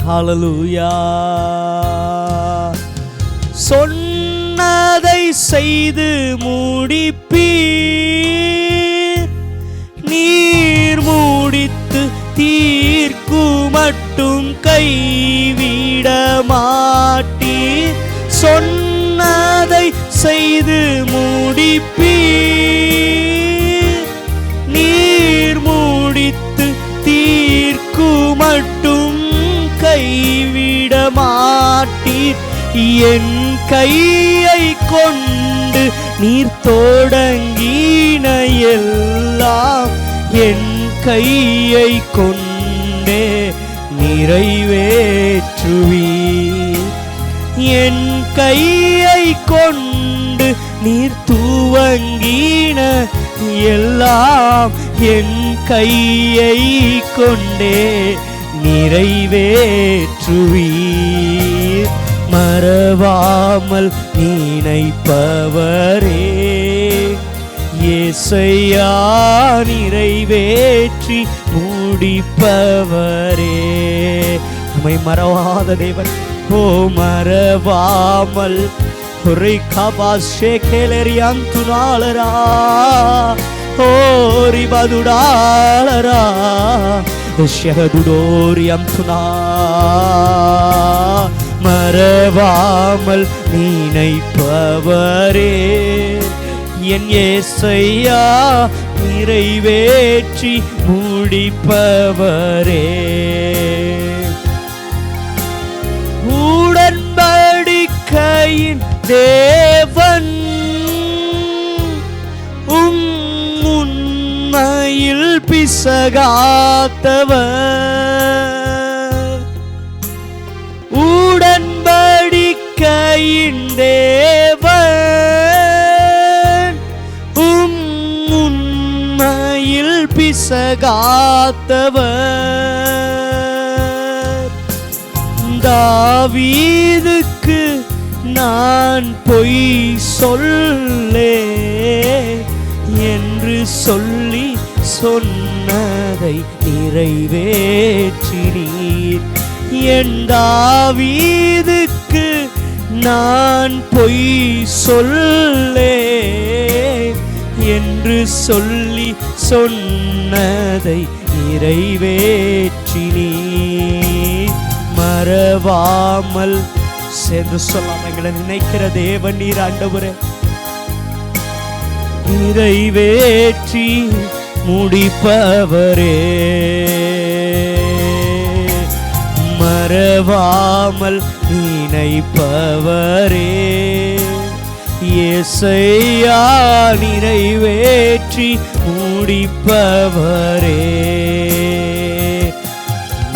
ஹalleluya. சொன்னதை செய்து முடிப்பீர். நீர் முடித்து தீர்க்கு மட்டும் கைவிட மாட்டீர். சொன்னதை செய்து முடிப்பீர். நீர் முடித்து தீர்க்கு மட்டும் கைவிட மாட்டீர். என் கையை கொண்டு நீர் தொடங்கின எல்லாம் என் கையை கொண்டே நிறைவேற்றுவீர். என் கையை கொண்டு நீர் துவங்கின எல்லாம் என் கையை கொண்டே நிறைவேற்றுவீர். மறவாமல் நினைப்பவரே. ஏசையா நிறைவேற்றி முடிப்பவரே. நம்மை மறவாத தேவன். ஓ மறவாமல் ஒரே காபாஷே கேலரியாந்துனாலரா. ஓ ரிபதுடாலரா ஷஹதுடோரியாந்துனா. மறவாமல் நினைப்பவரே. என் ஏசையா நிறைவேற்றி முடிப்பவரே. உடன்படிக்கையின் தேவன் உண்மையில் பிசகாத்தவர். உடன்படிக்கையின் தேவன் உண்மையில் பிசகாத்தவர். தாவீதுக்கு நான் பொய் சொல்லே என்று சொல்லி சொன்னதை நிறைவேற்றினீர். என் தாவீதுக்கு நான் பொய் சொல்லேன் என்று சொல்லி சொன்னதை நிறைவேற்றினீர். மறவாமல் சேர்ந்து சொல்லாம எங்களை நினைக்கிற தேவன் நீர் ஆண்டவரே. நிறைவேற்றி முடிப்பவரே, மறவாமல் நினைப்பவரே, இயேசையா நிறைவேற்றி முடிப்பவரே.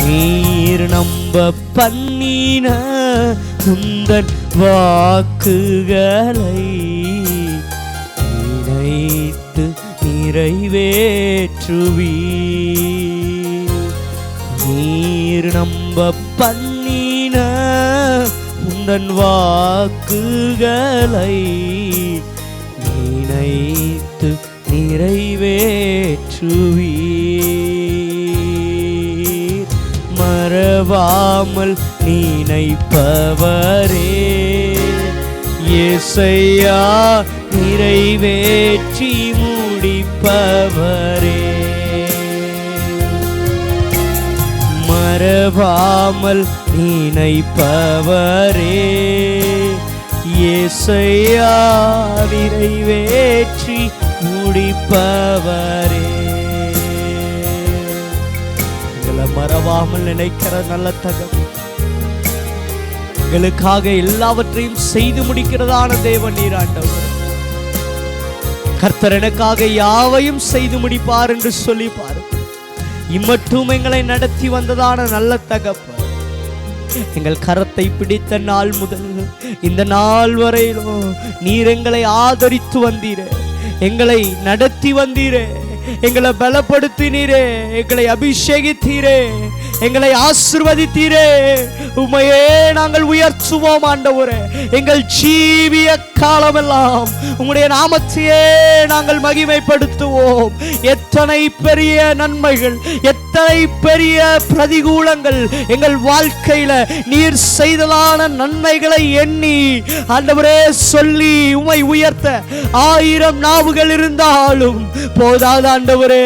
நீர் நம்ப பண்ணின உந்தன் வாக்குகளை நினைத்து நிறைவேற்றுவீர். நீர் நம்ப பண்ணின உந்தன் வாக்குகளை நினைத்து நிறைவேற்றுவீர். மறவாமல் நினைப்பவரே, இயேசையா நிறைவேற்றி முடிப்பவரே. மறவாமல் நினைப்பவரே, இயேசையா நிறைவேற்றி முடிப்பவரே. எங்களை மறவாமல் நினைக்கிற நல்ல தகவல், எங்களுக்காக எல்லாவற்றையும் செய்து முடிக்கிறதான தேவன் நீர் ஆண்டவர். கர்த்தர் எனக்காக யாவையும் செய்து முடிப்பார் என்று சொல்லி பாரு. இம்மட்டும் எங்களை நடத்தி வந்ததான நல்ல தகப்பன், எங்கள் கரத்தை பிடித்த நாள் முதல் இந்த நாள் வரையிலும் நீர் எங்களை ஆதரித்து வந்தீரே, எங்களை நடத்தி வந்தீரே, எங்களை பலப்படுத்தினீரே, எங்களை அபிஷேகித்தீரே, எங்களை ஆசீர்வதித்தீரே. உம்மையே நாங்கள் உயர்த்துவோம் ஆண்டவரே. எங்கள் ஜீவிய காலமெல்லாம் உம்முடைய நாமத்தையே நாங்கள் மகிமைப்படுத்துவோம். எத்தனை பெரிய நன்மைகள், எத்தனை பெரிய பிரதிகூலங்கள் எங்கள் வாழ்க்கையில நீர் செய்ததான நன்மைகளை எண்ணி ஆண்டவரே சொல்லி உம்மை உயர்த்த 1000 நாவுகள் இருந்தாலும் போதாத ஆண்டவரே.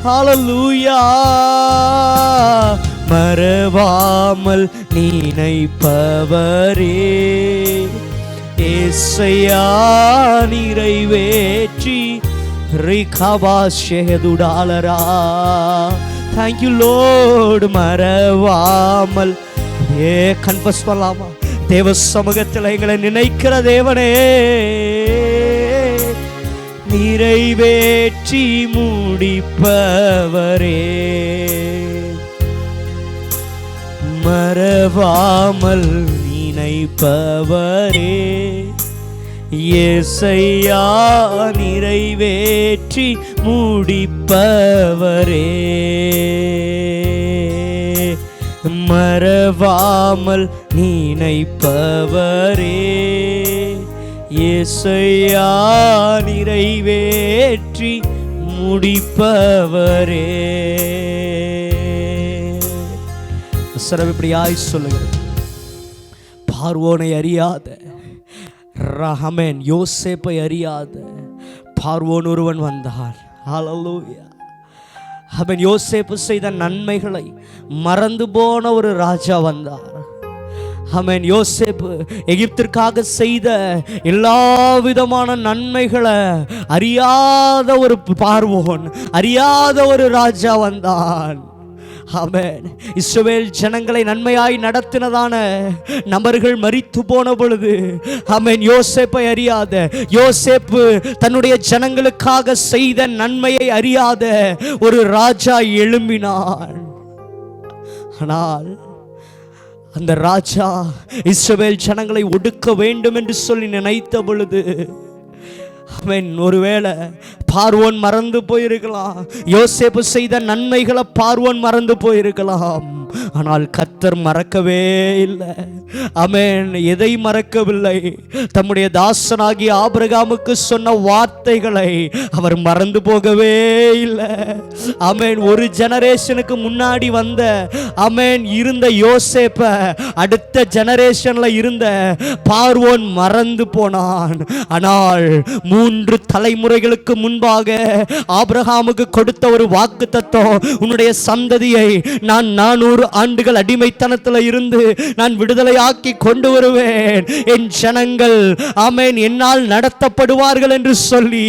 ஹல்லேலூயா. மறவாமல் நினைப்பவரே, இயேசையா நிறைவேற்றி ரிகபாஷேதுடாலரா. Thank you Lord. மறவாமல் கன்ஃபஸ் பண்ணலாமா? தேவ சமூகத்தில் எங்களை நினைக்கிற தேவனே, நிறைவேற்றி முடிப்பவரே, மறவாமல் நினைப்பவரே, இயேசையா நிறைவேற்றி முடிப்பவரே, மறவாமல் நினைப்பவரே, இயேசையா நிறைவேற்றி முடிப்பவரே. வசனம் இப்படியாய் சொல்லுகிறது, பார்வோனை அறியாத ரஹமேன் யோசேப்பை அறியாத பார்வோன் ஒருவன் வந்தான். ஹல்லேலூயா. அவன் யோசேப்பு செய்த நன்மைகளை மறந்து போன ஒரு ராஜா வந்தார். ஆமென். யோசேப்பு எகிப்திற்காக செய்த எல்லா விதமான நன்மைகளை அறியாத ஒரு பார்வோன், அறியாத ஒரு ராஜா வந்தான். ஆமென். இஸ்ரவேல் ஜனங்களை நன்மையாய் நடத்தினதான நபர்கள் மரித்து போன பொழுது ஆமென் யோசேப்பை அறியாத, யோசேப்பு தன்னுடைய ஜனங்களுக்காக செய்த நன்மையை அறியாத ஒரு ராஜா எழும்பினான். ஆனால் அந்த ராஜா இஸ்ரவேல் ஜனங்களை ஒடுக்க வேண்டும் என்று சொல்லி நினைத்த பொழுது ஆமென், ஒருவேளை பார்வோன் மறந்து போயிருக்கலாம். யோசேப்பு செய்த நன்மைகளை பார்வோன் மறந்து போயிருக்கலாம். ஆனால் கர்த்தர் மறக்கவே இல்லை. ஆமென். எதை மறக்கவில்லை? தம்முடைய தாசனாகிய ஆபிரகாமுக்கு சொன்ன வார்த்தைகளை அவர் மறந்து போகவே இல்லை. ஆமென். ஒரு ஜெனரேஷனுக்கு முன்னாடி வந்த ஆமென் இருந்த யோசேப்ப அடுத்த ஜெனரேஷன்ல இருந்த பார்வோன் மறந்து போனான். ஆனால் 3 தலைமுறைகளுக்கு முன்பாக ஆபிரகாமுக்கு கொடுத்த ஒரு வாக்குத்தத்தம், உன்னுடைய சந்ததியை நான் 400 ஆண்டுகள் அடிமைத்தனத்தில் இருந்து நான் விடுதலையாக்கி கொண்டு வருவேன், என் ஜனங்கள் ஆமென் என்னால் நடத்தப்படுவார்கள் என்று சொல்லி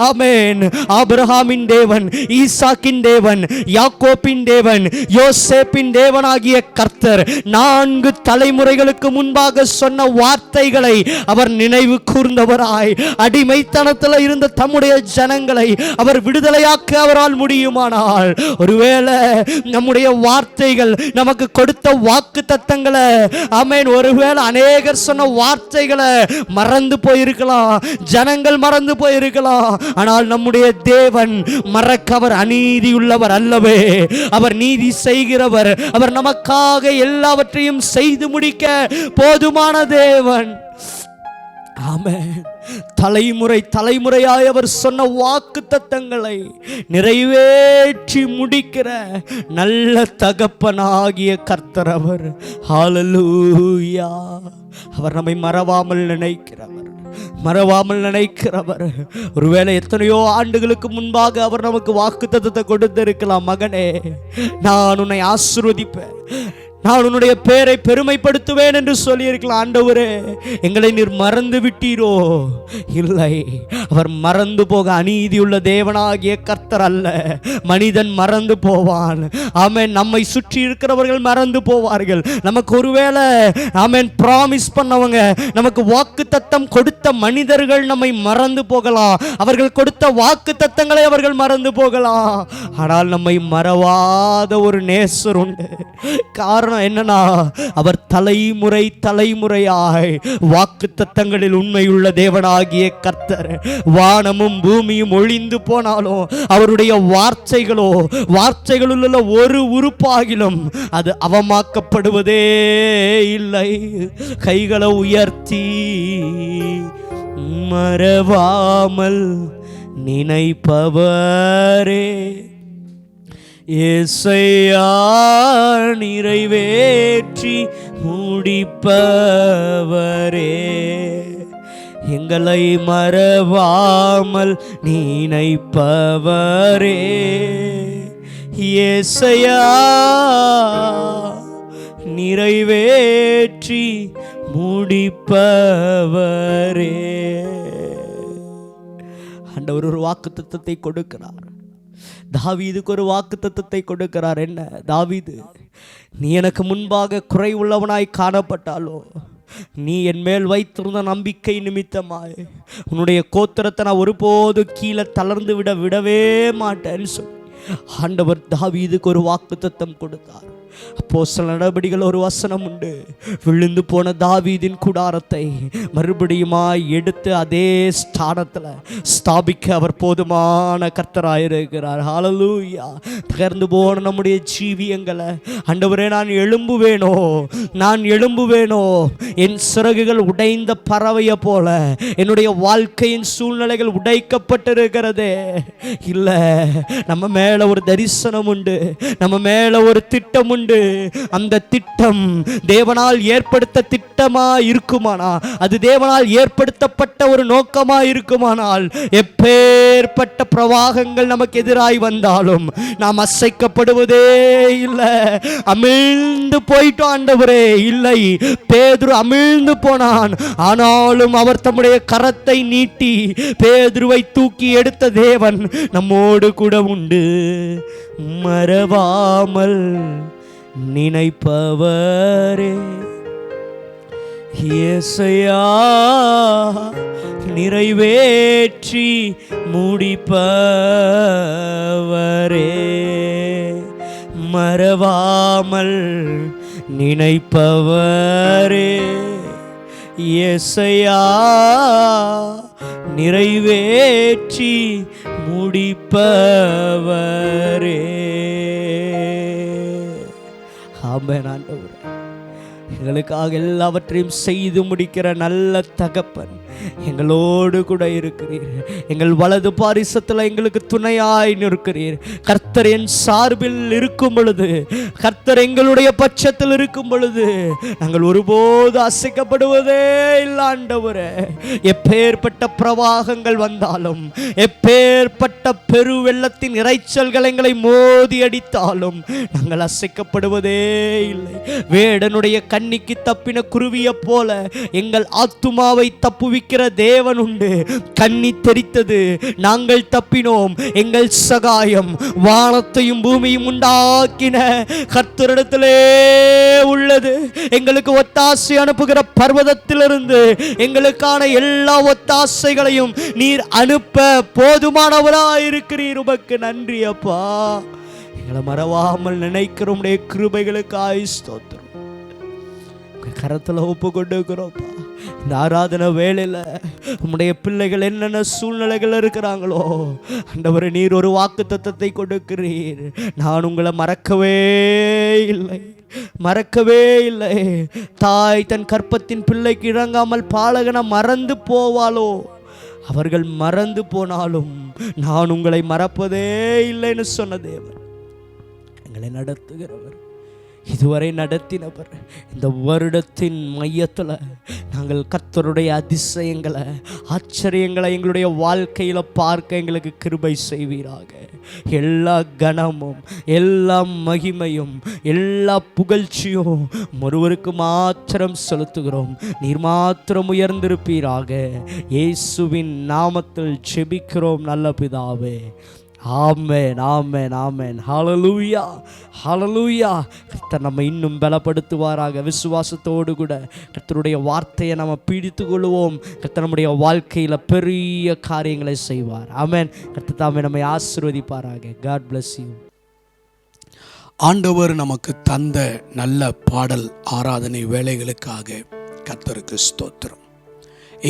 ஆமென் ஆபிரகாமின் தேவன், ஈசாக்கின் தேவன், யாக்கோப்பின் தேவன், யோசேப்பின் தேவனாகிய கர்த்தர் 4 தலைமுறைகளுக்கு முன்பாக சொன்ன வார்த்தைகளை அவர் நினைவு கூர்ந்தவராய் அடிமைத்தனத்தில் இருந்த தம்முடைய ஜனங்களை அவர் விடுதலையாக்க அவரால் முடியுமானால், ஒருவேளை நம்முடைய வார்த்தைகள் நமக்கு கொடுத்த வாக்கு தத்தங்களை ஆமென் ஒருவேளை அநேகர் சொன்ன வார்த்தைகளை மறந்து போயிருக்கலாம், ஜனங்கள் மறந்து போயிருக்கலாம். ஆனால் நம்முடைய தேவன் மறக்க அவர் அநீதி உள்ளவர் அல்லவே. அவர் நீதி செய்கிறவர். அவர் நமக்காக எல்லாவற்றையும் செய்து முடிக்க போதுமான தேவன். ஆமென். தலைமுறை தலைமுறையாய் அவர் சொன்ன வாக்கு தத்தங்களை நிறைவேற்றி முடிக்கிற நல்ல தகப்பனாகிய கர்த்தர் அவர். ஹல்லேலூயா. அவர் நம்மை மறவாமல் நினைக்கிறவர். ஒருவேளை எத்தனையோ ஆண்டுகளுக்கு முன்பாக அவர் நமக்கு வாக்குத்தத்தத்தை கொடுத்திருக்கலாம். மகனே, நான் உன்னை ஆசீர்வதிப்பேன், நான் உன்னுடைய பேரை பெருமைப்படுத்துவேன் என்று சொல்லியிருக்கலாம். ஆண்டவரே, எங்களை நீர் மறந்து விட்டீரோ? இல்லை, அவர் மறந்து போக அநீதியுள்ள தேவனாகிய கர்த்தர் அல்ல. மனிதன் மறந்து போவான். ஆமென். நம்மை சுற்றி இருக்கிறவர்கள் மறந்து போவார்கள். நமக்கு ஒருவேளை ஆமென் ப்ராமிஸ் பண்ணவங்க, நமக்கு வாக்கு தத்தம் கொடுத்த மனிதர்கள் நம்மை மறந்து போகலாம். அவர்கள் கொடுத்த வாக்கு தத்தங்களை அவர்கள் மறந்து போகலாம். ஆனால் நம்மை மறவாத ஒரு நேசர் உண்டு. காரணம் என்னன்னா, அவர் தலைமுறை தலைமுறையாய் வாக்குத்தத்தங்களில் உண்மையுள்ள தேவனாகிய கர்த்தர். வானமும் பூமியும் ஒழிந்து போனாலும் அவருடைய வார்த்தைகளுள்ள ஒரு உறுப்பாகிலும் அது அவமாக்கப்படுவதே இல்லை. கைகளை உயர்த்தி மறவாமல் நினைப்பவரே, ஏசையா நிறைவேற்றி முடிப்பவரே, எங்களை மறவாமல் நினைப்பவரே, ஏசையா நிறைவேற்றி முடிப்பவரே. ஆண்டவர் ஒரு வாக்குத்தத்தத்தை கொடுக்கிறார். தாவீதுக்கு ஒரு வாக்குத்தத்தத்தை கொடுக்கிறார். என்ன? தாவீது, நீ எனக்கு முன்பாக குறை உள்ளவனாய் காணப்பட்டாலோ, நீ என் மேல் வைத்திருந்த நம்பிக்கை நிமித்தமாய் உன்னுடைய கோத்திரத்தை நான் ஒருபோது கீழே தளர்ந்து விடவே மாட்டேன்னு சொல்லி ஆண்டவர் தாவீதுக்கு ஒரு வாக்குத்தத்தம் கொடுத்தார். அப்போஸ்தலர் நடபடிகள் ஒரு வசனம் உண்டு. விழுந்து போன தாவீதின் கூடாரத்தை மறுபடியுமாய் எடுத்து அதே ஸ்தானத்தில் ஸ்தாபிக்க அவர் போதுமான கர்த்தராயிருக்கிறார். ஹல்லேலூயா. தகர்ந்து போன நம்முடைய ஜீவியங்களை ஆண்டவரே, நான் எழும்புவேனோ, என் சிறகுகள் உடைந்த பறவையை போல என்னுடைய வாழ்க்கையின் சூழ்நிலைகள் உடைக்கப்பட்டிருக்கிறதே. இல்லை, நம்ம மேல ஒரு தரிசனம் உண்டு, நம்ம மேல ஒரு திட்டம் உண்டு. அந்த திட்டம் தேவனால் ஏற்படுத்த திட்டமா இருக்குமானா, அது தேவனால் ஏற்படுத்தப்பட்ட ஒரு நோக்கமா இருக்குமானால், எப்பேற்பட்ட பிரவாகங்கள் நமக்கு எதிராய் வந்தாலும் நாம் அசைக்கப்படுவதே இல்லை. அமிழ்ந்து போயிட்டோம் ஆண்டவரே. இல்லை, பேதுரு அமிழ்ந்து போனான். ஆனாலும் அவர் தம்முடைய கரத்தை நீட்டி பேதுருவை தூக்கி எடுத்த தேவன் நம்மோடு கூட உண்டு. மறவாமல் நினைப்பவரே, ஏசையா நிறைவேற்றி முடிப்பவரே, மறவாமல் நினைப்பவரே, ஏசையா நிறைவேற்றி முடிப்பவரே. ஆமென் ஆண்டவரே. எங்களுக்காக எல்லாவற்றையும் செய்து முடிக்கிற நல்ல தகப்பன் எங்களோடு கூட இருக்கிறீர். எங்கள் வலது பாரிசத்தில் எங்களுக்கு துணையாய் நிற்கிறீர். கர்த்தர் என் சார்பில் இருக்கும் பொழுது, கர்த்தர் எங்களுடைய பட்சத்தில் இருக்கும் பொழுது நாங்கள் ஒருபோது அசைக்கப்படுவதே இல்லை ஆண்டவரே. எப்பேற்பட்ட பிரவாகங்கள் வந்தாலும், எப்பேற்பட்ட பெரு வெள்ளத்தின் இறைச்சல்கள் எங்களை மோதி அடித்தாலும் நாங்கள் அசைக்கப்படுவதே இல்லை. வேடனுடைய கண்ணிக்கு தப்பின குருவியை போல எங்கள் ஆத்துமாவை தப்புவிக்கிற தேவன் உண்டு. கண்ணி தெரித்தது, நாங்கள் தப்பினோம். எங்கள் சகாயம் வானத்தையும் பூமியும் உண்டாக்கின கர்த்தரிடத்திலே உள்ளது. எங்களுக்கு ஒத்தாசை அனுப்புகிற பர்வதத்திலிருந்து எங்களுக்கான எல்லா ஒத்தாசைகளையும் நீர் அனுப்ப போதுமானவராயிருக்கிறீர். உமக்கு நன்றி அப்பா. எங்களை மறவாமல் நினைக்கிற உம்முடைய கிருபைகளுக்காய் ஸ்தோத்திரம். கரத்தில் ஒப்பு கொண்டு இருக்கிறோம்ப்பா. இந்த ஆராதனை வேளையில் உம்முடைய பிள்ளைகள் என்னென்ன சூழ்நிலைகள் இருக்கிறாங்களோ ஆண்டவரே, நீர் ஒரு வாக்குத்தத்தத்தை கொடுக்கிறீர். நான் உங்களை மறக்கவே இல்லை. தாய் தன் கற்பத்தின் பிள்ளைக்கு இறங்காமல் பாலகனை மறந்து போவாளோ, அவர்கள் மறந்து போனாலும் நான் உங்களை மறப்பதே இல்லைன்னு சொன்ன தேவன், எங்களை நடத்துகிறவர், இதுவரை நடத்தினவர். இந்த வருடத்தின் மையத்தில் நாங்கள் கர்த்தருடைய அதிசயங்களை, ஆச்சரியங்களை எங்களுடைய வாழ்க்கையில் பார்க்க எங்களுக்கு கிருபை செய்வீராக. எல்லா கனமும், எல்லா மகிமையும், எல்லா புகழ்ச்சியும் ஒருவருக்கு மாத்திரம் செலுத்துகிறோம். நீர் மாத்திரம் உயர்ந்திருப்பீராக. இயேசுவின் நாமத்தில் ஜெபிக்கிறோம் நல்ல பிதாவே. ஆமென் ஆமென் ஆமென். ஹல்லேலூயா ஹல்லேலூயா. கர்த்தர் நம்ம இன்னும் பலப்படுத்துவாராக. விசுவாசத்தோடு கூட கர்த்தருடைய வார்த்தையை நம்ம பிடித்து கொள்வோம். கர்த்தர் நம்முடைய வாழ்க்கையில் பெரிய காரியங்களை செய்வார். ஆமென். கர்த்தர் தாமே நம்மை ஆசீர்வதிப்பாராக. God bless you. ஆண்டவர் நமக்கு தந்த நல்ல பாடல் ஆராதனை வேலைகளுக்காக கர்த்தருக்கு ஸ்தோத்திரம்.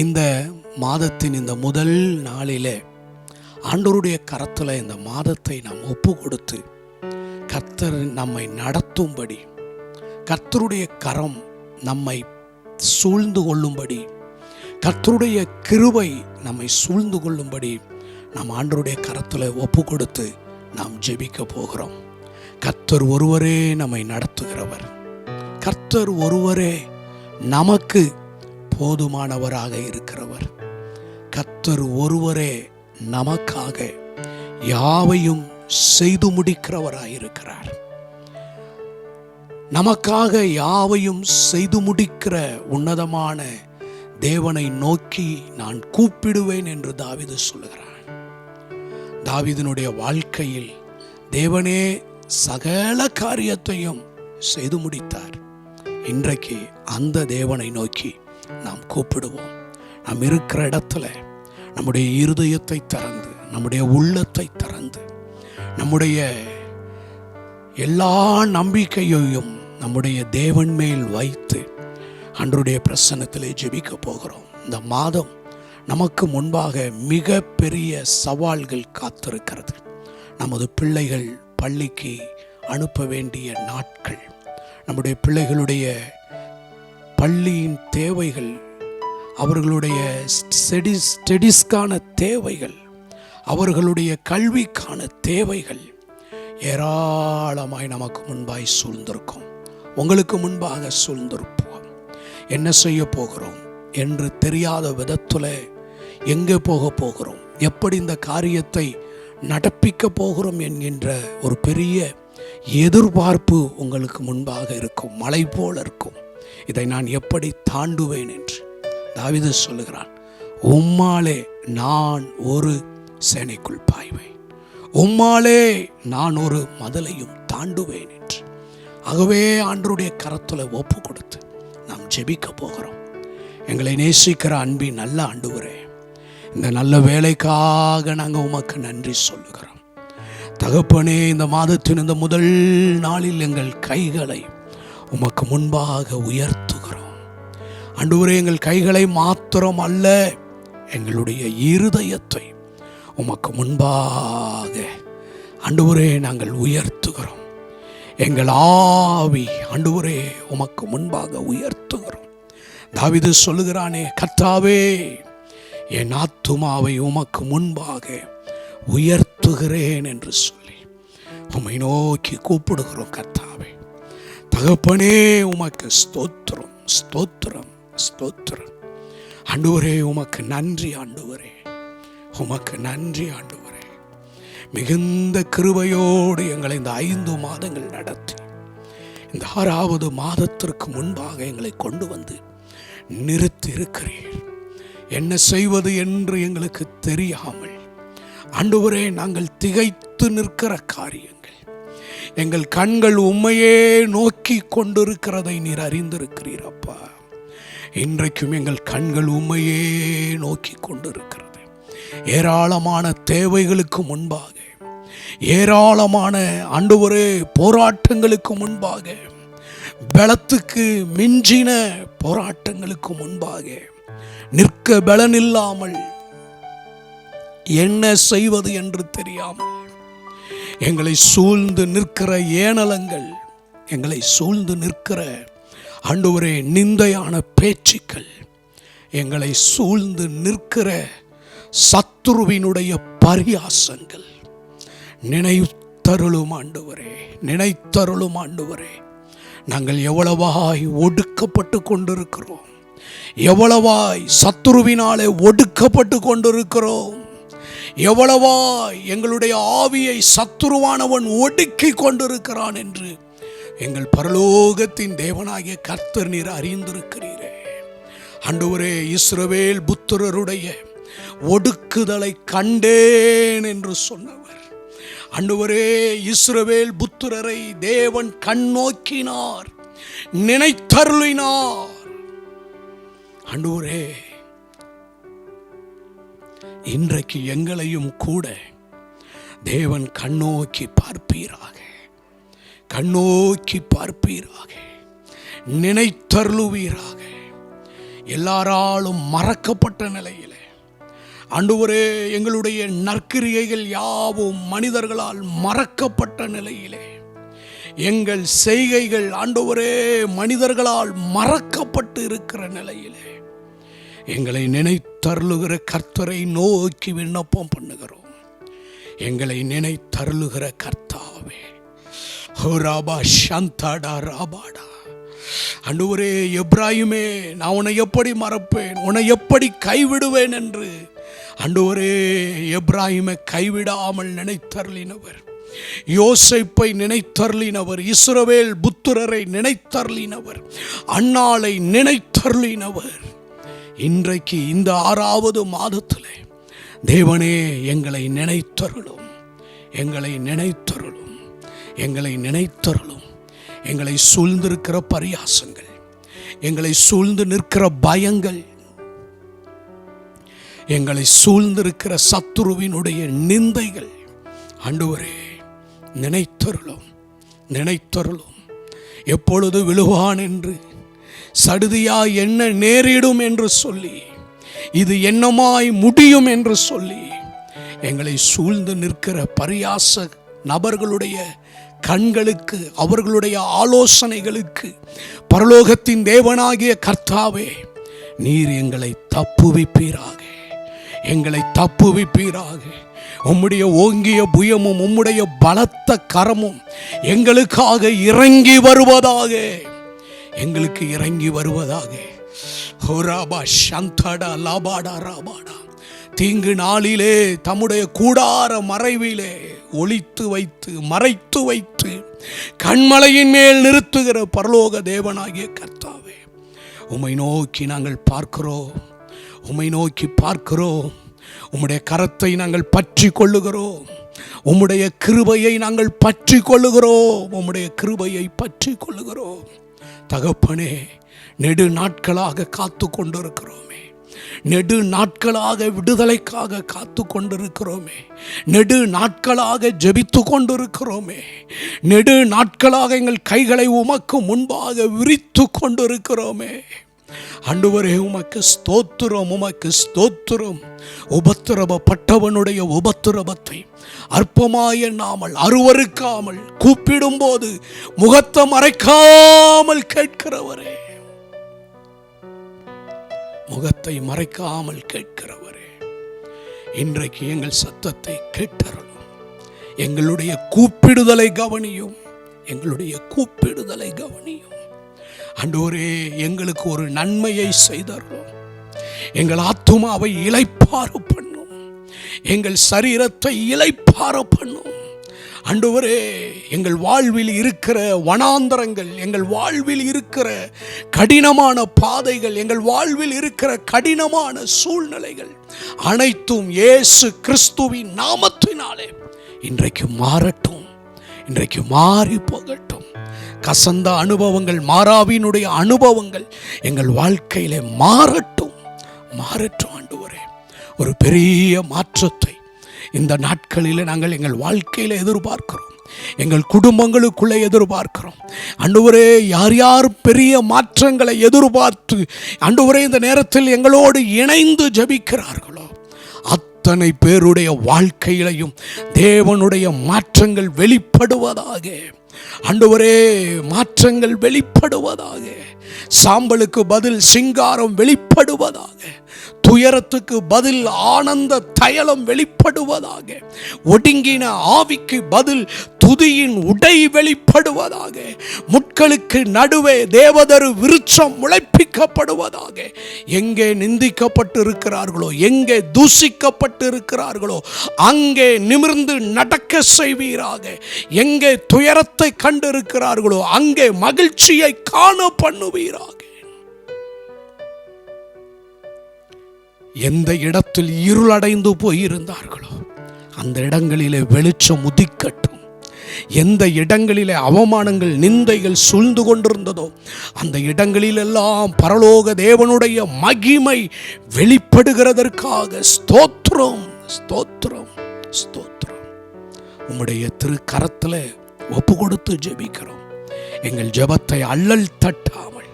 இந்த மாதத்தின் இந்த முதல் நாளிலே ஆண்டவருடைய கரத்தில் இந்த மாதத்தை நாம் ஒப்பு கொடுத்து கர்த்தர் நம்மை நடத்தும்படி, கர்த்தருடைய கரம் நம்மை சூழ்ந்து கொள்ளும்படி, கர்த்தருடைய கிருபை நம்மை சூழ்ந்து கொள்ளும்படி நாம் ஆண்டவருடைய கரத்தில் ஒப்பு கொடுத்து நாம் ஜெபிக்க போகிறோம். கர்த்தர் ஒருவரே நம்மை நடத்துகிறவர். கர்த்தர் ஒருவரே நமக்கு போதுமானவராக இருக்கிறவர். கர்த்தர் ஒருவரே நமக்காக யாவையும் செய்து முடிக்கிறவராயிருக்கிறார். நமக்காக யாவையும் செய்து முடிக்கிற உன்னதமான தேவனை நோக்கி நான் கூப்பிடுவேன் என்று தாவீது சொல்லுகிறான். தாவீதினுடைய வாழ்க்கையில் தேவனே சகல காரியத்தையும் செய்து முடித்தார். இன்றைக்கு அந்த தேவனை நோக்கி நாம் கூப்பிடுவோம். நாம் இருக்கிற இடத்துல நம்முடைய இருதயத்தை திறந்து, நம்முடைய உள்ளத்தை திறந்து, நம்முடைய எல்லா நம்பிக்கையையும் நம்முடைய தேவன் மேல் வைத்து ஆண்டவருடைய பிரசன்னத்திலே ஜெபிக்க போகிறோம். இந்த மாதம் நமக்கு முன்பாக மிக பெரிய சவால்கள் காத்திருக்கிறது. நமது பிள்ளைகள் பள்ளிக்கு அனுப்ப வேண்டிய நாட்கள், நம்முடைய பிள்ளைகளுடைய பள்ளியின் தேவைகள், அவர்களுடைய ஸ்டடீஸ்க்கான தேவைகள், அவர்களுடைய கல்விக்கான தேவைகள் ஏராளமாய் நமக்கு முன்பாய் சூழ்ந்திருக்கும். உங்களுக்கு முன்பாக சூழ்ந்திருப்போம். என்ன செய்ய போகிறோம் என்று தெரியாத விதத்தில் எங்கே போக போகிறோம், எப்படி இந்த காரியத்தை நடப்பிக்க போகிறோம் என்கின்ற ஒரு பெரிய எதிர்பார்ப்பு உங்களுக்கு முன்பாக இருக்கும். மலை போல இருக்கும். இதை நான் எப்படி தாண்டுவேன் என்று தாவீது சொல்லுகிறான். உம்மாலே நான் ஒரு சேனைக்குள் பாய்வேன், உம்மாலே நான் ஒரு மதலையும் தாண்டுவேன் என்று. ஆகவே ஆண்டவருடைய கரத்துல ஒப்பு கொடுத்து நாம் ஜெபிக்க போகிறோம். எங்களை நேசிக்கிற அன்பின் நல்ல ஆண்டவரே, இந்த நல்ல வேலைக்காக நாங்கள் உமக்கு நன்றி சொல்லுகிறோம். தகப்பனே, இந்த மாதத்தின் இந்த முதல் நாளில் எங்கள் கைகளை உமக்கு முன்பாக உயர்த்துகிறோம். ஆண்டவரே, எங்கள் கைகளை மாத்திரம் அல்ல, எங்களுடைய இருதயத்தை உமக்கு முன்பாக ஆண்டவரே நாங்கள் உயர்த்துகிறோம். எங்கள் ஆவி ஆண்டவரே உமக்கு முன்பாக உயர்த்துகிறோம். தாவீது சொல்லுகிறானே, கர்த்தாவே என் ஆத்துமாவை உமக்கு முன்பாக உயர்த்துகிறேன் என்று சொல்லி உம்மை நோக்கி கூப்பிடுகிறோம். கர்த்தாவே, தகப்பனே, உமக்கு ஸ்தோத்திரம், ஸ்தோத்திரம், ஸ்தோத்திரம். ஆண்டவரே உமக்கு நன்றி. ஆண்டவரே உமக்கு நன்றி. ஆண்டவரே மிகுந்த கிருபையோடு எங்களை இந்த 5 மாதங்கள் நடத்தி இந்த 6வது மாதத்திற்கு முன்பாக எங்களை கொண்டு வந்து நிறுத்தி இருக்கிறீர். என்ன செய்வது என்று எங்களுக்கு தெரியாமல் ஆண்டவரே நாங்கள் திகைத்து நிற்கிற காரியங்கள், எங்கள் கண்கள் உம்மையே நோக்கி கொண்டிருக்கிறதை நீர் அறிந்திருக்கிறீர். அப்பா, இன்றைக்கும் எங்கள் கண்கள் உம்மையே நோக்கி கொண்டிருக்கிறது. ஏராளமான தேவைகளுக்கு முன்பாக, ஏராளமான ஆண்டவரே போராட்டங்களுக்கு முன்பாக, பலத்துக்கு மிஞ்சின போராட்டங்களுக்கு முன்பாக நிற்க பலனில்லாமல் என்ன செய்வது என்று தெரியாமல் எங்களை சூழ்ந்து நிற்கிற ஏனலங்கள், எங்களை சூழ்ந்து நிற்கிற ஆண்டவரே நிந்தையான பேச்சுக்கள், எங்களை சூழ்ந்து நிற்கிற சத்துருவினுடைய பரியாசங்கள் நினைத்தருளும் ஆண்டவரே, நினைத்தருளும் ஆண்டவரே. நாங்கள் எவ்வளவாய் ஒடுக்கப்பட்டு கொண்டிருக்கிறோம், எவ்வளவாய் சத்துருவினாலே ஒடுக்கப்பட்டு கொண்டிருக்கிறோம், எவ்வளவாய் எங்களுடைய ஆவியை சத்துருவானவன் ஒடுக்கி கொண்டிருக்கிறான் என்று எங்கள் பரலோகத்தின் தேவனாகிய கர்த்தர் நீர் அறிந்திருக்கிறீரே. ஆண்டவரே, இஸ்ரவேல் புத்திரருடைய ஒடுக்குதலை கண்டேன் என்று சொன்னவர். ஆண்டவரே, இஸ்ரவேல் புத்திரரை தேவன் கண்ணோக்கினார், நினைத்தருளினார். ஆண்டவரே, இன்றைக்கு எங்களையும் கூட தேவன் கண்ணோக்கி பார்ப்பீராக, கண்ணோக்கி பார்ப்பீராக, நினைத்தருளுவீராக. எல்லாராலும் மறக்கப்பட்ட நிலையிலே ஆண்டவரே, எங்களுடைய நற்கிரியைகள் யாவும் மனிதர்களால் மறக்கப்பட்ட நிலையிலே, எங்கள் செய்கைகள் ஆண்டவரே மனிதர்களால் மறக்கப்பட்டு இருக்கிற நிலையிலே எங்களை நினைத்தருளுகிற கர்த்தரை நோக்கி விண்ணப்பம் பண்ணுகிறோம். எங்களை நினைத்தருளுகிற கர்த்தாவே, ஹோராபா சந்தாடா ராபாடா. ஆண்டவரே, எப்ராயிமே, நான் உன்னை எப்படி மறப்பேன், உன்னை எப்படி கைவிடுவேன் என்று ஆண்டவரே எப்ராயிமை கைவிடாமல் நினைத்தருளினவர், யோசேப்பை நினைத்தருளினவர், இஸ்ரவேல் புத்திரரை நினைத்தருளினவர், அன்னாளை நினைத்தருளினவர். இன்றைக்கு இந்த 6வது மாதத்திலே தேவனே எங்களை நினைத்தருளும், எங்களை நினைத்தருளும், எங்களை நினைத்தருளும். எங்களை சூழ்ந்திருக்கிற பரியாசங்கள், எங்களை சூழ்ந்து நிற்கிற பயங்கள், எங்களை சூழ்ந்திருக்கிற சத்துருவினுடைய நிந்தைகள் ஆண்டவரே நினைத்தருளும், நினைத்தருளும். எப்பொழுது விழுவான் என்று, சடுதியா என்ன நேரிடும் என்று சொல்லி, இது என்னமாய் முடியும் என்று சொல்லி எங்களை சூழ்ந்து நிற்கிற பரியாச நபர்களுடைய கண்களுக்கு, அவர்களுடைய ஆலோசனைகளுக்கு பரலோகத்தின் தேவனாகிய கர்த்தாவே நீர் எங்களை தப்புவிப்பீராக, எங்களை தப்புவிப்பீராக. உம்முடைய ஓங்கிய புயமும் உம்முடைய பலத்த கரமும் எங்களுக்காக இறங்கி வருவதாக, எங்களுக்கு இறங்கி வருவதாக. ஹோராபா சந்தாடா லாபாடா ராபாடா. தீங்கு நாளிலே தம்முடைய கூடார மறைவிலே ஒளித்து வைத்து மறைத்து வைத்து கண்மலையின் மேல் நிறுத்துகிற பரலோக தேவனாகிய கர்த்தாவே, உம்மை நோக்கி நாங்கள் பார்க்கிறோம், உம்மை நோக்கி பார்க்கிறோம். உம்முடைய கரத்தை நாங்கள் பற்றி கொள்ளுகிறோம், உம்முடைய கிருபையை நாங்கள் பற்றி கொள்ளுகிறோம், உம்முடைய கிருபையை பற்றி கொள்ளுகிறோம். தகப்பனே, நெடு நாட்களாக காத்து கொண்டிருக்கிறோமே, நெடு நாட்களாக விடுதலைக்காக காத்து கொண்டிருக்கிறோமே, நெடு நாட்களாக ஜெபித்து கொண்டிருக்கிறோமே, நெடு நாட்களாக எங்கள் கைகளை உமக்கு முன்பாக விரித்து கொண்டிருக்கிறோமே. ஆண்டவரே உமக்கு ஸ்தோத்திரம், உமக்கு ஸ்தோத்திரம். உபத்திரவப்பட்டவனுடைய உபத்திரவத்தை அற்பமாய் எண்ணாமல், அருவருக்காமல், கூப்பிடும் போது முகத்தை மறைக்காமல் கேட்கிறவரே, முகத்தை மறைக்காமல் கேட்கிறவரே, இன்றைக்கு எங்கள் சத்தத்தை கேட்டருளும். எங்களுடைய கூப்பிடுதலை கவனியும், எங்களுடைய கூப்பிடுதலை கவனியும். ஆண்டவரே, எங்களுக்கு ஒரு நன்மையை செய்தருளும். எங்கள் ஆத்துமாவை இளைப்பாற பண்ணும், எங்கள் சரீரத்தை இளைப்பாற பண்ணும். ஆண்டவரே, எங்கள் வாழ்வில் இருக்கிற வனாந்தரங்கள், எங்கள் வாழ்வில் இருக்கிற கடினமான பாதைகள், எங்கள் வாழ்வில் இருக்கிற கடினமான சூழ்நிலைகள் அனைத்தும் இயேசு கிறிஸ்துவின் நாமத்தினாலே இன்றைக்கு மாறட்டும், இன்றைக்கு மாறி போகட்டும். கசந்த அனுபவங்கள், மாறாவினுடைய அனுபவங்கள் எங்கள் வாழ்க்கையிலே மாறட்டும், மாறட்டும். ஆண்டவரே, ஒரு பெரிய மாற்றத்தை இந்த நாட்களில் நாங்கள் எங்கள் வாழ்க்கையில் எதிர்பார்க்கிறோம், எங்கள் குடும்பங்களுக்குள்ளே எதிர்பார்க்கிறோம். ஆண்டவரே, யார் யார் பெரிய மாற்றங்களை எதிர்பார்த்து ஆண்டவரே இந்த நேரத்தில் எங்களோடு இணைந்து ஜெபிக்கிறார்களோ அத்தனை பேருடைய வாழ்க்கையிலையும் தேவனுடைய மாற்றங்கள் வெளிப்படுவதாக. ஆண்டவரே, மாற்றங்கள் வெளிப்படுவதாக. சாம்பலுக்கு பதில் சிங்காரம் வெளிப்படுவதாக. துயரத்துக்கு பதில் ஆனந்த தைலம் வெளிப்படுவதாக. ஒடுங்கின ஆவிக்கு பதில் துதியின் உடை வெளிப்படுவதாக. முட்களுக்கு நடுவே தேவதரு விருட்சம் முளைப்பிக்கப்படுவதாக. எங்கே நிந்திக்கப்பட்டு இருக்கிறார்களோ, எங்கே தூசிக்கப்பட்டு இருக்கிறார்களோ அங்கே நிமிர்ந்து நடக்க செய்வீராக. எங்கே துயரத்தை கண்டிருக்கிறார்களோ அங்கே மகிழ்ச்சியை காண பண்ணுவீராக. எந்த இடத்தில் இருளடைந்து போயிருந்தார்களோ அந்த இடங்களிலே வெளிச்சம் உதிக்கட்டும். எந்த இடங்களிலே அவமானங்கள், நிந்தைகள் சூழ்ந்து கொண்டிருந்ததோ அந்த இடங்களிலெல்லாம் பரலோக தேவனுடைய மகிமை வெளிப்படுகிறதற்காக ஸ்தோத்திரம், ஸ்தோத்திரம், ஸ்தோத்திரம். உம்முடைய திருக்கரத்தில் ஒப்பு கொடுத்து ஜெபிக்கிறோம். எங்கள் ஜெபத்தை அல்லல் தட்டாமல்,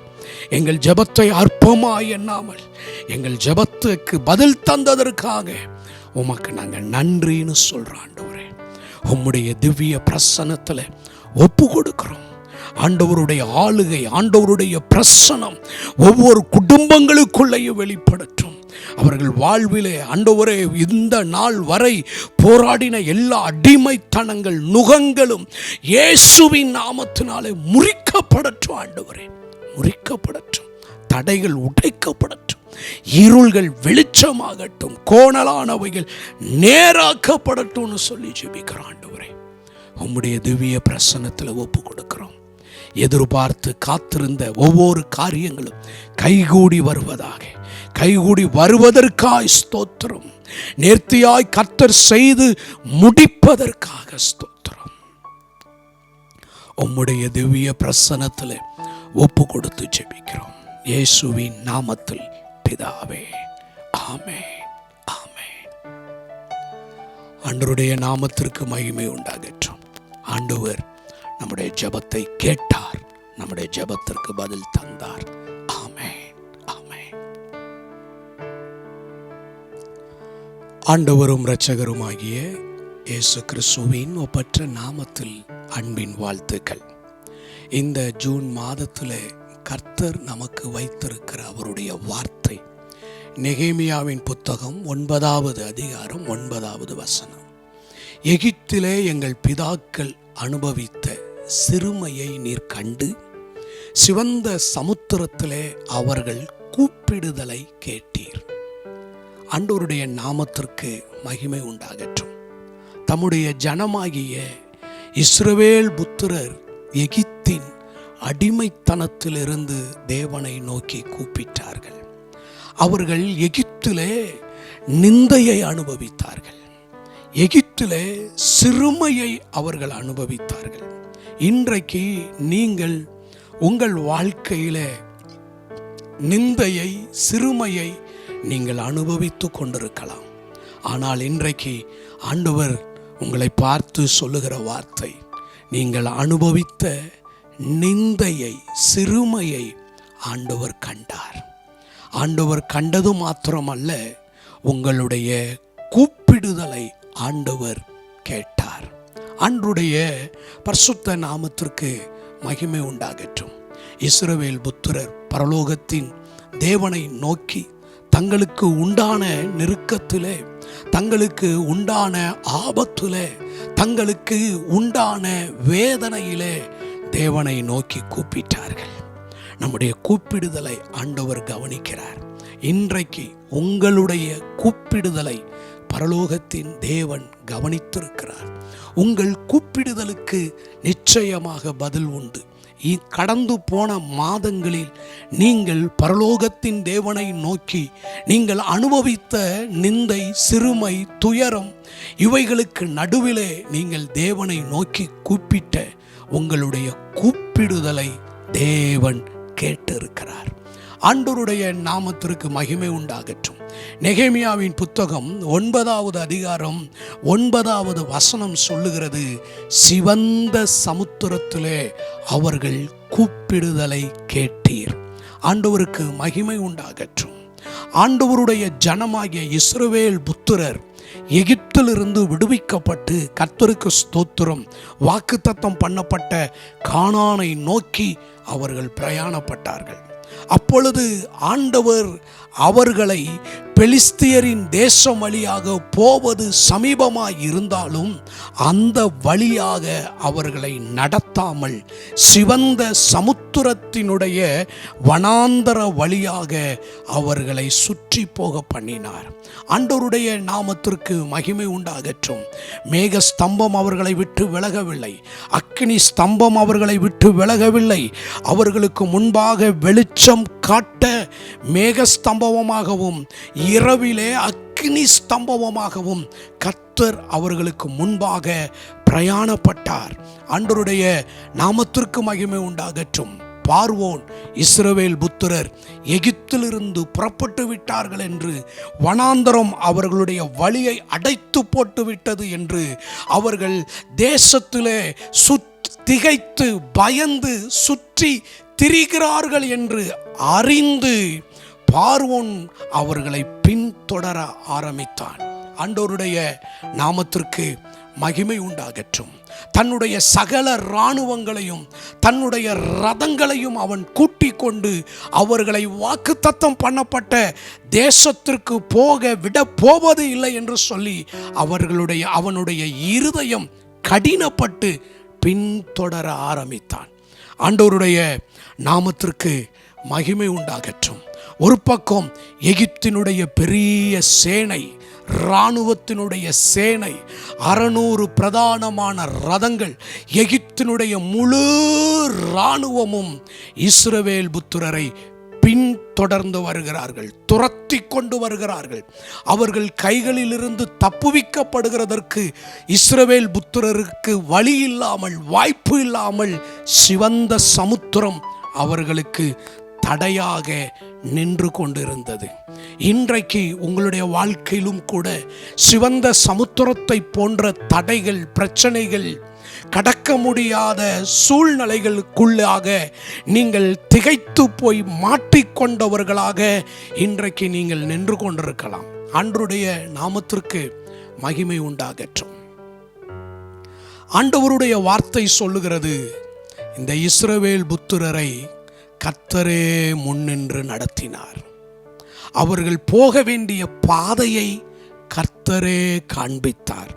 எங்கள் ஜெபத்தை அற்பமாய் எண்ணாமல், எங்கள் ஜெபத்துக்கு பதில் தந்ததற்காக உமக்கு நாங்கள் நன்றின்னு சொல்றோம். ஆண்டவரே, உம்முடைய திவ்ய பிரசன்னத்தில் ஒப்பு கொடுக்கிறோம். ஆண்டவருடைய ஆளுகை, ஆண்டவருடைய பிரசன்னம் ஒவ்வொரு குடும்பங்களுக்குள்ளேயும் வெளிப்படட்டும். அவர்கள் வாழ்விலே ஆண்டவரே இந்த நாள் வரை போராடின எல்லா அடிமைத்தனங்கள், நுகங்களும் இயேசுவின் நாமத்தினாலே முறிக்கப்படட்டும். ஆண்டவரே, முறிக்கப்படட்டும். தடைகள் உடைக்கப்படட்டும். இருள்கள் வெளிச்சமாகட்டும். கோணலானவைகள் நேராக்கப்படட்டும்னு சொல்லி ஜெபிக்கிறோம். ஆண்டவரே, உம்முடைய திவ்ய பிரசன்னத்தில் ஒப்பு கொடுக்கிறோம். எதிர்பார்த்து காத்திருந்த ஒவ்வொரு காரியங்களும் கைகூடி வருவதாக, கைகூடி வருவதற்காய் ஸ்தோத்திரம். நேர்த்தியாய் கர்த்தர் செய்து முடிப்பதற்காக ஸ்தோத்திரம். உம்முடைய திவ்ய பிரசன்னத்தில் ஒப்பு கொடுத்து ஜெபிக்கிறோம். இயேசுவின் நாமத்தில் பிதாவே, ஆமென், ஆமென். ஆண்டவருடைய நாமத்திற்கு மகிமை உண்டாகட்டும். ஆண்டவர் நம்முடைய ஜெபத்தை கேட்டார், நம்முடைய ஜெபத்திற்கு பதில் தந்தார். ஆமென், ஆமென். ஆண்டவரும் இரட்சகருமாகிய இயேசு கிறிஸ்துவின் ஒப்பற்ற நாமத்தில் அன்பின் வாழ்த்துக்கள். இந்த ஜூன் மாதத்தில் கர்த்தர் நமக்கு வைத்திருக்கிற அவருடைய வார்த்தை நெகேமியாவின் புத்தகம் 9வது அதிகாரம் 9வது வசனம். எகிப்திலே எங்கள் பிதாக்கள் அனுபவித்த சிறுமையை நீர் கண்டு சிவந்த சமுத்திரத்திலே அவர்கள் கூப்பிடுதலை கேட்டீர். ஆண்டவருடைய நாமத்திற்கு மகிமை உண்டாகட்டும். தம்முடைய ஜனமாகிய இஸ்ரவேல் புத்திரர் எகிப்தின் அடிமைத்தனத்திலிருந்து தேவனை நோக்கி கூப்பிட்டார்கள். அவர்கள் எகிப்திலே நிந்தையை அனுபவித்தார்கள். எகிப்திலே சிறுமையை அவர்கள் அனுபவித்தார்கள். இன்றைக்கு நீங்கள் உங்கள் வாழ்க்கையிலே நிந்தையை, சிறுமையை நீங்கள் அனுபவித்து கொண்டிருக்கலாம். ஆனால் இன்றைக்கு ஆண்டவர் உங்களை பார்த்து சொல்லுகிற வார்த்தை, நீங்கள் அனுபவித்த நிந்தையை, சிறுமையை ஆண்டவர் கண்டார். ஆண்டவர் கண்டது மாத்திரமல்ல, உங்களுடைய கூப்பிடுதலை ஆண்டவர் கேட்டார். ஆண்டவருடைய பரிசுத்த நாமத்திற்கு மகிமை உண்டாகட்டும். இஸ்ரவேல் புத்திரர் பரலோகத்தின் தேவனை நோக்கி தங்களுக்கு உண்டான நெருக்கத்திலே, தங்களுக்கு உண்டான ஆபத்திலே, தங்களுக்கு உண்டான வேதனையிலே தேவனை நோக்கி கூப்பிட்டார்கள். நம்முடைய கூப்பிடுதலை ஆண்டவர் கவனிக்கிறார். இன்றைக்கு உங்களுடைய கூப்பிடுதலை பரலோகத்தின் தேவன் கவனித்திருக்கிறார். உங்கள் கூப்பிடுதலுக்கு நிச்சயமாக பதில் உண்டு. கடந்து போன மாதங்களில் நீங்கள் பரலோகத்தின் தேவனை நோக்கி நீங்கள் அனுபவித்த நிந்தை, சிறுமை, துயரம் இவைகளுக்கு நடுவிலே நீங்கள் தேவனை நோக்கி கூப்பிட்ட உங்களுடைய கூப்பிடுதலை தேவன் கேட்டிருக்கிறார். ஆண்டவருடைய நாமத்திற்கு மகிமை உண்டாகட்டும். நெகேமியாவின் புத்தகம் 9வது அதிகாரம் 9வது வசனம் சொல்லுகிறது, சிவந்த சமுத்திரத்திலே அவர்கள் கூப்பிடுதலை கேட்டீர். ஆண்டவருக்கு மகிமை உண்டாகட்டும். ஆண்டவருடைய ஜனமாகிய இஸ்ரவேல் புத்திரர் எகிப்திலிருந்து விடுவிக்கப்பட்டு கர்த்தருக்கு ஸ்தோத்திரம் வாக்குத்தத்தம் பண்ணப்பட்ட கானானை நோக்கி அவர்கள் பிரயாணப்பட்டார்கள். அப்பொழுது ஆண்டவர் அவர்களை பெலிஸ்தியரின் தேசம் வழியாக போவது சமீபமாய் இருந்தாலும் அந்த வழியாக அவர்களை நடத்தாமல் சிவந்த சமுத்திரத்தினுடைய வனாந்தர வழியாக அவர்களை சுற்றி போக பண்ணினார். ஆண்டவருடைய நாமத்திற்கு மகிமை உண்டாகட்டும். மேக ஸ்தம்பம் அவர்களை விட்டு விலகவில்லை, அக்கினி ஸ்தம்பம் அவர்களை விட்டு விலகவில்லை. அவர்களுக்கு முன்பாக வெளிச்சம் காட்ட மேக ஸ்தம்பமாகவும் இரவிலே அக்கினி ஸ்தம்பமாகவும் கர்த்தர் அவர்களுக்கு முன்பாக பிரயாணப்பட்டார். ஆண்டவருடைய நாமத்திற்கு மகிமை உண்டாகட்டும். பார்வோன் இஸ்ரவேல் புத்திரர் எகிப்திலிருந்து புறப்பட்டு விட்டார்கள் என்று, வனாந்தரம் அவர்களுடைய வழியை அடைத்து போட்டு விட்டது என்று, அவர்கள் தேசத்திலே திகைத்து பயந்து சுற்றி திரிகிறார்கள் என்று அறிந்து பார்வோன் அவர்களை பின்தொடர ஆரம்பித்தான். ஆண்டவருடைய நாமத்திற்கு மகிமை உண்டாகட்டும். தன்னுடைய சகல இராணுவங்களையும் தன்னுடைய ரதங்களையும் அவன் கூட்டிக் கொண்டு அவர்களை வாக்குத்தத்தம் பண்ணப்பட்ட தேசத்திற்கு போக விட போவது இல்லை என்று சொல்லி அவனுடைய இருதயம் கடினப்பட்டு பின்தொடர ஆரம்பித்தான். ஆண்டவருடைய நாமத்திற்கு மகிமை உண்டாகட்டும். ஒரு பக்கம் எகிப்தினுடைய பெரிய சேனை, இராணுவத்தினுடைய சேனை, 600 பிரதானமான ரதங்கள், எகிப்தினுடைய முழு இராணுவமும் இஸ்ரவேல் புத்திரரை பின்தொடர்ந்து வருகிறார்கள், துரத்தி கொண்டு வருகிறார்கள். அவர்கள் கைகளிலிருந்து தப்புவிக்கப்படுகிறதற்கு இஸ்ரவேல் புத்திரருக்கு வழி இல்லாமல், வாய்ப்பு இல்லாமல் சிவந்த சமுத்திரம் அவர்களுக்கு தடையாக நின்று கொண்டிருந்தது. இன்றைக்கு உங்களுடைய வாழ்க்கையிலும் கூட சிவந்த சமுத்திரத்தை போன்ற தடைகள், பிரச்சனைகள், கடக்க முடியாத சூழ்நிலைகளுக்குள்ளாக நீங்கள் திகைத்து போய் மாட்டிக்கொண்டவர்களாக இன்றைக்கு நீங்கள் நின்று கொண்டிருக்கலாம். ஆண்டவருடைய நாமத்திற்கு மகிமை உண்டாகட்டும். ஆண்டவருடைய வார்த்தை சொல்லுகிறது, இந்த இஸ்ரவேல் புத்திரரை கர்த்தரே முன்னின்று நடத்தினார். அவர்கள் போக வேண்டிய பாதையை கர்த்தரே காண்பித்தார்.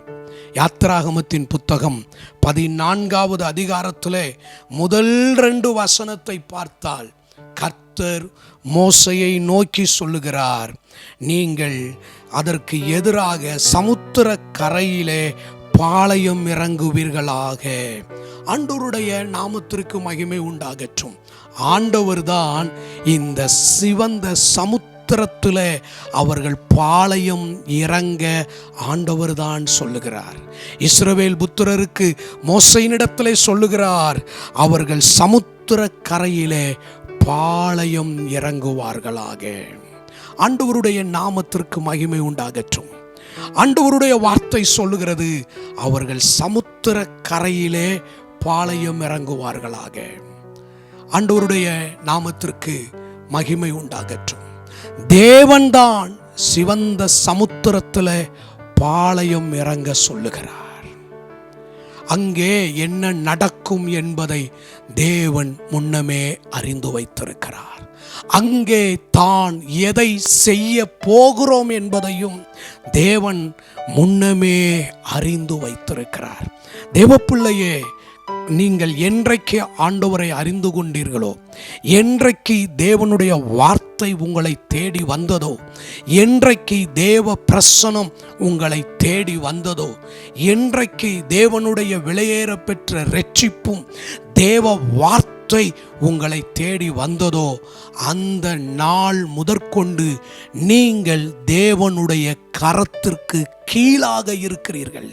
யாத்திராகமத்தின் புத்தகம் 14வது அதிகாரத்திலே முதல் 2 வசனத்தை பார்த்தால் கர்த்தர் மோசேயை நோக்கி சொல்லுகிறார், நீங்கள் அதற்கு எதிராக சமுத்திர கரையிலே பாளையம் இறங்குவீர்களாக. ஆண்டவருடைய நாமத்திற்கு மகிமை உண்டாகட்டும். ஆண்டவர்தான் இந்த சிவந்த சமுத்திரத்தில் அவர்கள் பாளையம் இறங்க ஆண்டவர்தான் சொல்லுகிறார். இஸ்ரவேல் புத்திரருக்கு மோசேயினிடத்திலே சொல்லுகிறார், அவர்கள் சமுத்திர கரையிலே பாளையம் இறங்குவார்களாக. ஆண்டவருடைய நாமத்திற்கு மகிமை உண்டாகட்டும். ஆண்டவருடைய வார்த்தை சொல்லுகிறது, அவர்கள் சமுத்திர கரையிலே பாளையம் இறங்குவார்களாக. ஆண்டவருடைய நாமத்திற்கு மகிமை உண்டாகட்டும். தேவன்தான் சிவந்த சமுத்திரத்தில் பாளையம் இறங்க சொல்லுகிறார். அங்கே என்ன நடக்கும் என்பதை தேவன் முன்னமே அறிந்து வைத்திருக்கிறார். அங்கே தான் எதை செய்ய போகிறோம் என்பதையும் தேவன் முன்னமே அறிந்து வைத்திருக்கிறார். தேவப்பிள்ளையே, நீங்கள் என்றைக்கு ஆண்டவரை அறிந்து கொண்டீர்களோ, என்றைக்கு தேவனுடைய வார்த்தை உங்களை தேடி வந்ததோ, என்றைக்கு தேவ பிரசனம் உங்களை தேடி வந்ததோ, என்றைக்கு தேவனுடைய விலையேற பெற்ற இரட்சிப்பும் தேவ வார்த்தை உங்களை தேடி வந்ததோ, அந்த நாள் முதற்கொண்டு நீங்கள் தேவனுடைய கரத்திற்கு கீழாக இருக்கிறீர்கள்.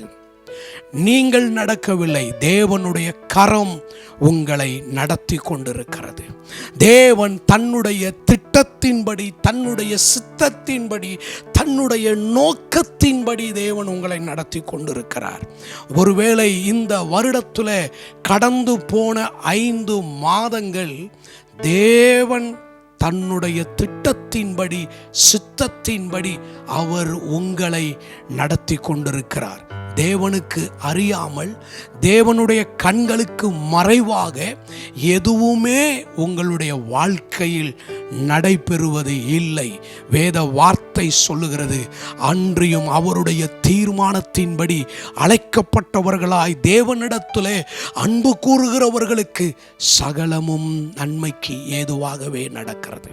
நீங்கள் நடக்கவில்லை, தேவனுடைய கரம் உங்களை நடத்தி கொண்டிருக்கிறது. தேவன் தன்னுடைய திட்டத்தின்படி, தன்னுடைய சித்தத்தின்படி, தன்னுடைய நோக்கத்தின்படி தேவன் உங்களை நடத்தி கொண்டிருக்கிறார். ஒருவேளை இந்த வருடத்தில் கடந்து போன 5 மாதங்கள் தேவன் தன்னுடைய திட்டத்தின்படி, சித்தத்தின்படி அவர் உங்களை நடத்தி கொண்டிருக்கிறார். தேவனுக்கு அறியாமல், தேவனுடைய கண்களுக்கு மறைவாக எதுவுமே உங்களுடைய வாழ்க்கையில் நடைபெறுவது இல்லை. வேத வார்த்தை சொல்லுகிறது, அன்றியும் அவருடைய தீர்மானத்தின்படி அழைக்கப்பட்டவர்களாய் தேவனிடத்திலே அன்பு கூறுகிறவர்களுக்கு சகலமும் நன்மைக்கு ஏதுவாகவே நடக்கிறது.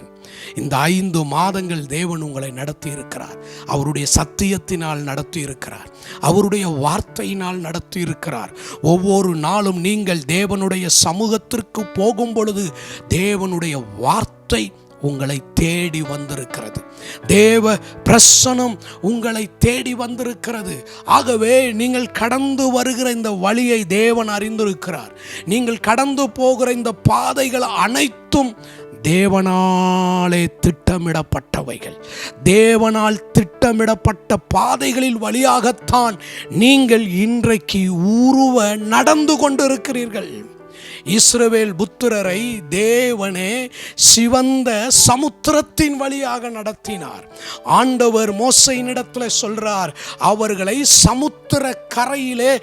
இந்த 5 மாதங்கள் தேவன் உங்களை நடத்தி இருக்கிறார். அவருடைய சத்தியத்தினால் நடத்தி இருக்கிறார். அவருடைய வார்த்தையினால் நடத்தி இருக்கிறார். ஒவ்வொரு நாளும் நீங்கள் தேவனுடைய சமூகத்திற்கு போகும் பொழுது தேவனுடைய வார்த்தை உங்களை தேடி வந்திருக்கிறது. தேவ பிரசனம் உங்களை தேடி வந்திருக்கிறது. ஆகவே நீங்கள் கடந்து வருகிற இந்த வழியை தேவன் அறிந்திருக்கிறார். நீங்கள் கடந்து போகிற இந்த பாதைகள் அனைத்தும் தேவனாலே திட்டமிடப்பட்டவைகள். தேவனால் திட்டமிடப்பட்ட பாதைகளில் வழியாகத்தான் நீங்கள் இன்றைக்கு நடந்து கொண்டிருக்கிறீர்கள். இஸ்ரவேல் புத்திரரை தேவனே சிவந்த சமுத்திரத்தின் வழியாக நடத்தினார். ஆண்டவர் மோசேயினிடத்தில் சொல்றார், அவர்களை சமுத்திர கரையிலே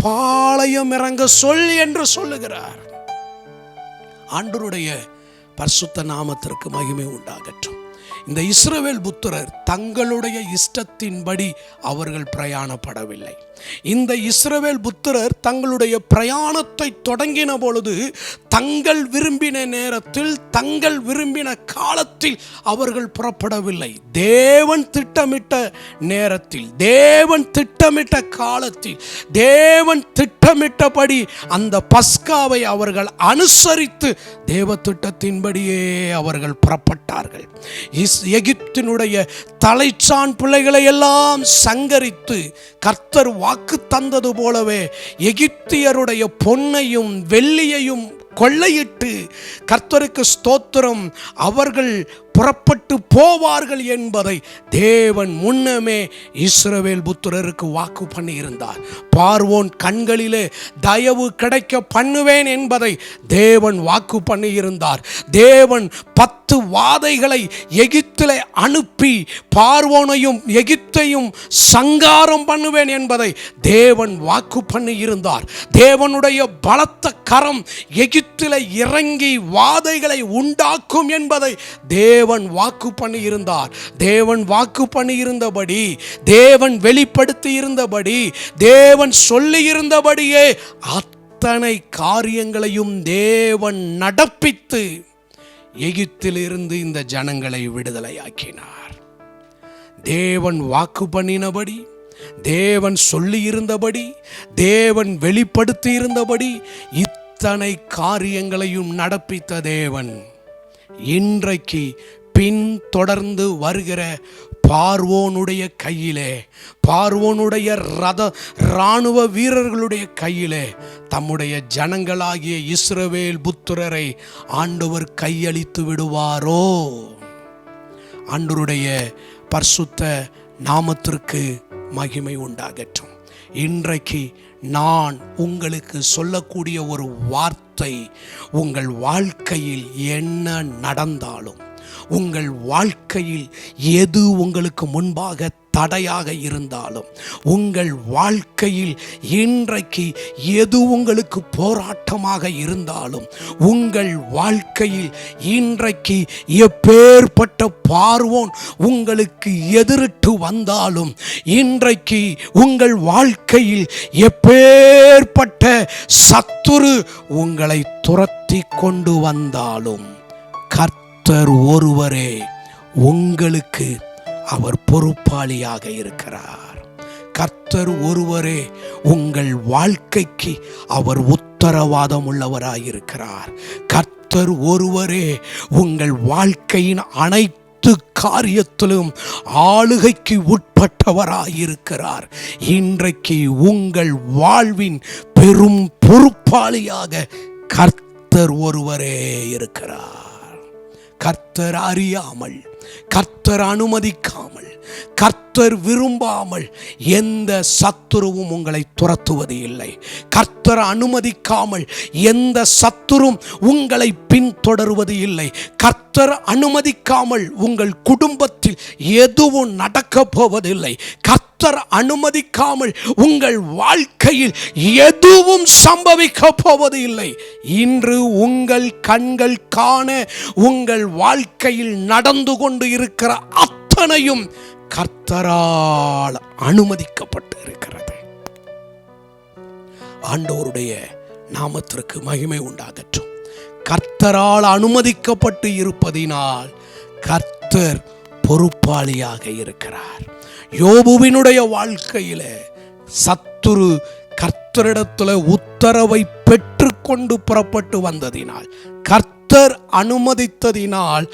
பாளையம் இறங்க சொல் என்று சொல்லுகிறார். ஆண்டவருடைய பரிசுத்த நாமத்திற்கு மகிமை உண்டாகட்டும். இந்த இஸ்ரவேல் புத்திரர் தங்களுடைய இஷ்டத்தின்படி அவர்கள் பிரயாணப்படவில்லை. இந்த இஸ்ரவேல் புத்திரர் தங்களுடைய பிரயாணத்தை தொடங்கின பொழுது தங்கள் விரும்பின நேரத்தில், தங்கள் விரும்பின காலத்தில் அவர்கள் புறப்படவில்லை. தேவன் திட்டமிட்ட நேரத்தில், தேவன் திட்டமிட்ட காலத்தில், தேவன் திட்டமிட்டபடி அந்த பஸ்காவை அவர்கள் அனுசரித்து தேவ திட்டத்தின்படியே அவர்கள் புறப்பட்டார்கள். எகிப்தினுடைய தலைச்சான் பிள்ளைகளை எல்லாம் சங்கரித்து கர்த்தர் வாக்கு தந்தது போலவே எகிப்தியருடைய பொன்னையும் வெள்ளியையும் கொள்ளையிட்டு, கர்த்தருக்கு ஸ்தோத்திரம், அவர்கள் புறப்பட்டு போவார்கள் என்பதை தேவன் முன்னமே இஸ்ரவேல் புத்திரருக்கு வாக்கு பண்ணி இருந்தார். பார்வோன் கண்களிலே தயவு கிடைக்க பண்ணுவேன் என்பதை தேவன் வாக்கு பண்ணி இருந்தார். தேவன் 10 வாதைகளை எகிப்திலே அனுப்பி பார்வோனையும் எகிப்தையும் சங்காரம் பண்ணுவேன் என்பதை தேவன் வாக்கு பண்ணி இருந்தார். தேவனுடைய பலத்த கரம் எகிப்திலே இறங்கி வாதைகளை உண்டாக்கும் என்பதை தேவன் வாக்கு பண்ணி இருந்தார். தேவன் வாக்கு பண்ணி இருந்தபடி, தேவன் வெளிப்படுத்தி இருந்தபடி, தேவன் சொல்லி இருந்தபடியே அத்தனை காரியங்களையும் தேவன் நடப்பித்து எகிப்திலிருந்து இந்த ஜனங்களை விடுதலையாக்கினார். தேவன் வாக்கு பண்ணினபடி, தேவன் சொல்லி இருந்தபடி, தேவன் வெளிப்படுத்தி இருந்தபடி இத்தனை காரியங்களையும் நடப்பித்த தேவன் இன்றைக்கு பின் தொடர்ந்து வருகிற பார்வோனுடைய கையிலே, பார்வோனுடைய இராணுவ வீரர்களுடைய கையிலே தம்முடைய ஜனங்களாகிய இஸ்ரவேல் புத்திரரை ஆண்டவர் கையளித்து விடுவாரோ? ஆண்டவருடைய பரிசுத்த நாமத்திற்கு மகிமை உண்டாகட்டும். இன்றைக்கு நான் உங்களுக்கு சொல்லக்கூடிய ஒரு வார்த்தை, உங்கள் வாழ்க்கையில் என்ன நடந்தாலும், உங்கள் வாழ்க்கையில் எது உங்களுக்கு முன்பாக தடையாக இருந்தாலும், உங்கள் வாழ்க்கையில் இன்றைக்கு எது உங்களுக்கு போராட்டமாக இருந்தாலும், உங்கள் வாழ்க்கையில் இன்றைக்கு எப்பேற்பட்ட பார்வோன் உங்களுக்கு எதிரிட்டு வந்தாலும், இன்றைக்கு உங்கள் வாழ்க்கையில் எப்பேற்பட்ட சத்துரு உங்களை துரத்தி கொண்டு வந்தாலும், கர்த்தர் ஒருவரே உங்களுக்கு அவர் பொறுப்பாளியாக இருக்கிறார். கர்த்தர் ஒருவரே உங்கள் வாழ்க்கைக்கு அவர் உத்தரவாதம் உள்ளவராயிருக்கிறார். கர்த்தர் ஒருவரே உங்கள் வாழ்க்கையின் அனைத்து காரியத்திலும் ஆளுகைக்கு உட்பட்டவராயிருக்கிறார். இன்றைக்கு உங்கள் வாழ்வின் பெரும் பொறுப்பாளியாக கர்த்தர் ஒருவரே இருக்கிறார். கர்த்தர் அறியாமல், கர்த்தர் அனுமதிக்காமல், கர்த்தர் விரும்பாமல் எந்த சத்துருவும் உங்களை துரத்துவது இல்லை. கர்த்தர் அனுமதிக்காமல் எந்த சத்துரும் உங்களை பின்தொடர்வது இல்லை. கர்த்தர் அனுமதிக்காமல் உங்கள் குடும்பத்தில் எதுவும் நடக்கப் போவதில்லை. கர்த்தர் அனுமதிக்காமல் உங்கள் வாழ்க்கையில் எதுவும் சம்பவிக்க போவது இல்லை. இன்று உங்கள் கண்கள் காண உங்கள் வாழ்க்கையில் நடந்து கொண்டு இருக்கிற அத்தனையும் கர்த்தரால் அனுமதிக்கப்பட்டு இருக்கிறது. ஆண்டவருடைய நாமத்திற்கு மகிமை உண்டாகட்டும். கர்த்தரால் அனுமதிக்கப்பட்டு இருப்பதினால் கர்த்தர் பொறுப்பாளியாக இருக்கிறார். யோபுவினுடைய வாழ்க்கையில சத்துரு கர்த்தரிடத்துல உத்தரவை பெற்றுக்கொண்டு புறப்பட்டு வந்ததினால், கர்த்தர் அனுமதித்ததினால்,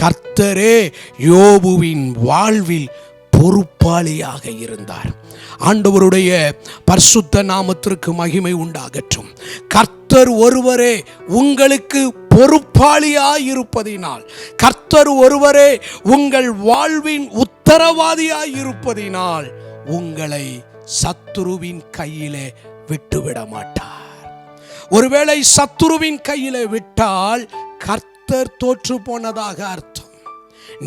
கர்த்தரே யோபுவின் வாழ்வில் பொறுப்பாளியாக இருந்தார். ஆண்டவருடைய பரிசுத்த நாமத்திற்கு மகிமை உண்டாகட்டும். கர்த்தர் ஒருவரே உங்களுக்கு பொறுப்பாளியாய் இருப்பதினால், கர்த்தர் ஒருவரே உங்கள் வாழ்வின் உத்தரவாதியாய் இருப்பதினால் உங்களை சத்துருவின் கையிலே விட்டுவிட மாட்டார். ஒருவேளை சத்துருவின் கையிலே விட்டால் கர்த்தர் தோற்று போனதாக அர்த்தம்.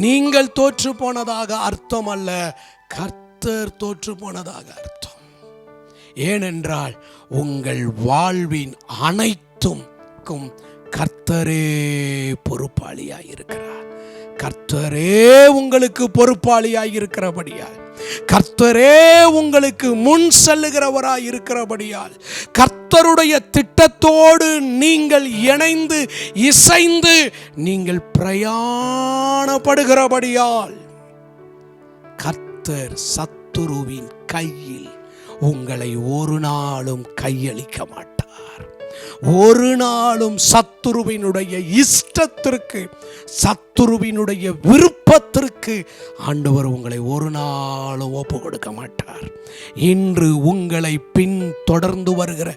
நீங்கள் தோற்று போனதாக அர்த்தம் அல்ல, கர்த்தர் தோற்று போனதாக அர்த்தம். ஏனென்றால் உங்கள் வாழ்வின் அனைத்துக்கும் கர்த்தரே பொறுப்பாளியாய் இருக்கிறார். கர்த்தரே உங்களுக்கு பொறுப்பாளியாய் இருக்கிறபடியால், கர்த்தரே உங்களுக்கு முன் செல்லுகிறவராய் இருக்கிறபடியால், கர்த்தருடைய திட்டத்தோடு நீங்கள் இணைந்து இசைந்து நீங்கள் பிரயாணப்படுகிறபடியால், கர்த்தர் சத்துருவின் கையில் உங்களை ஒரு நாளும் கையளிக்க மாட்டார். ஒரு நாளும் சத்துருவினுடைய இஷ்டத்திற்கு, சத்துருவினுடைய விருப்பத்திற்கு ஆண்டவர் உங்களை ஒரு நாளும் ஒப்பு கொடுக்க மாட்டார். இன்று உங்களை பின் தொடர்ந்து வருகிற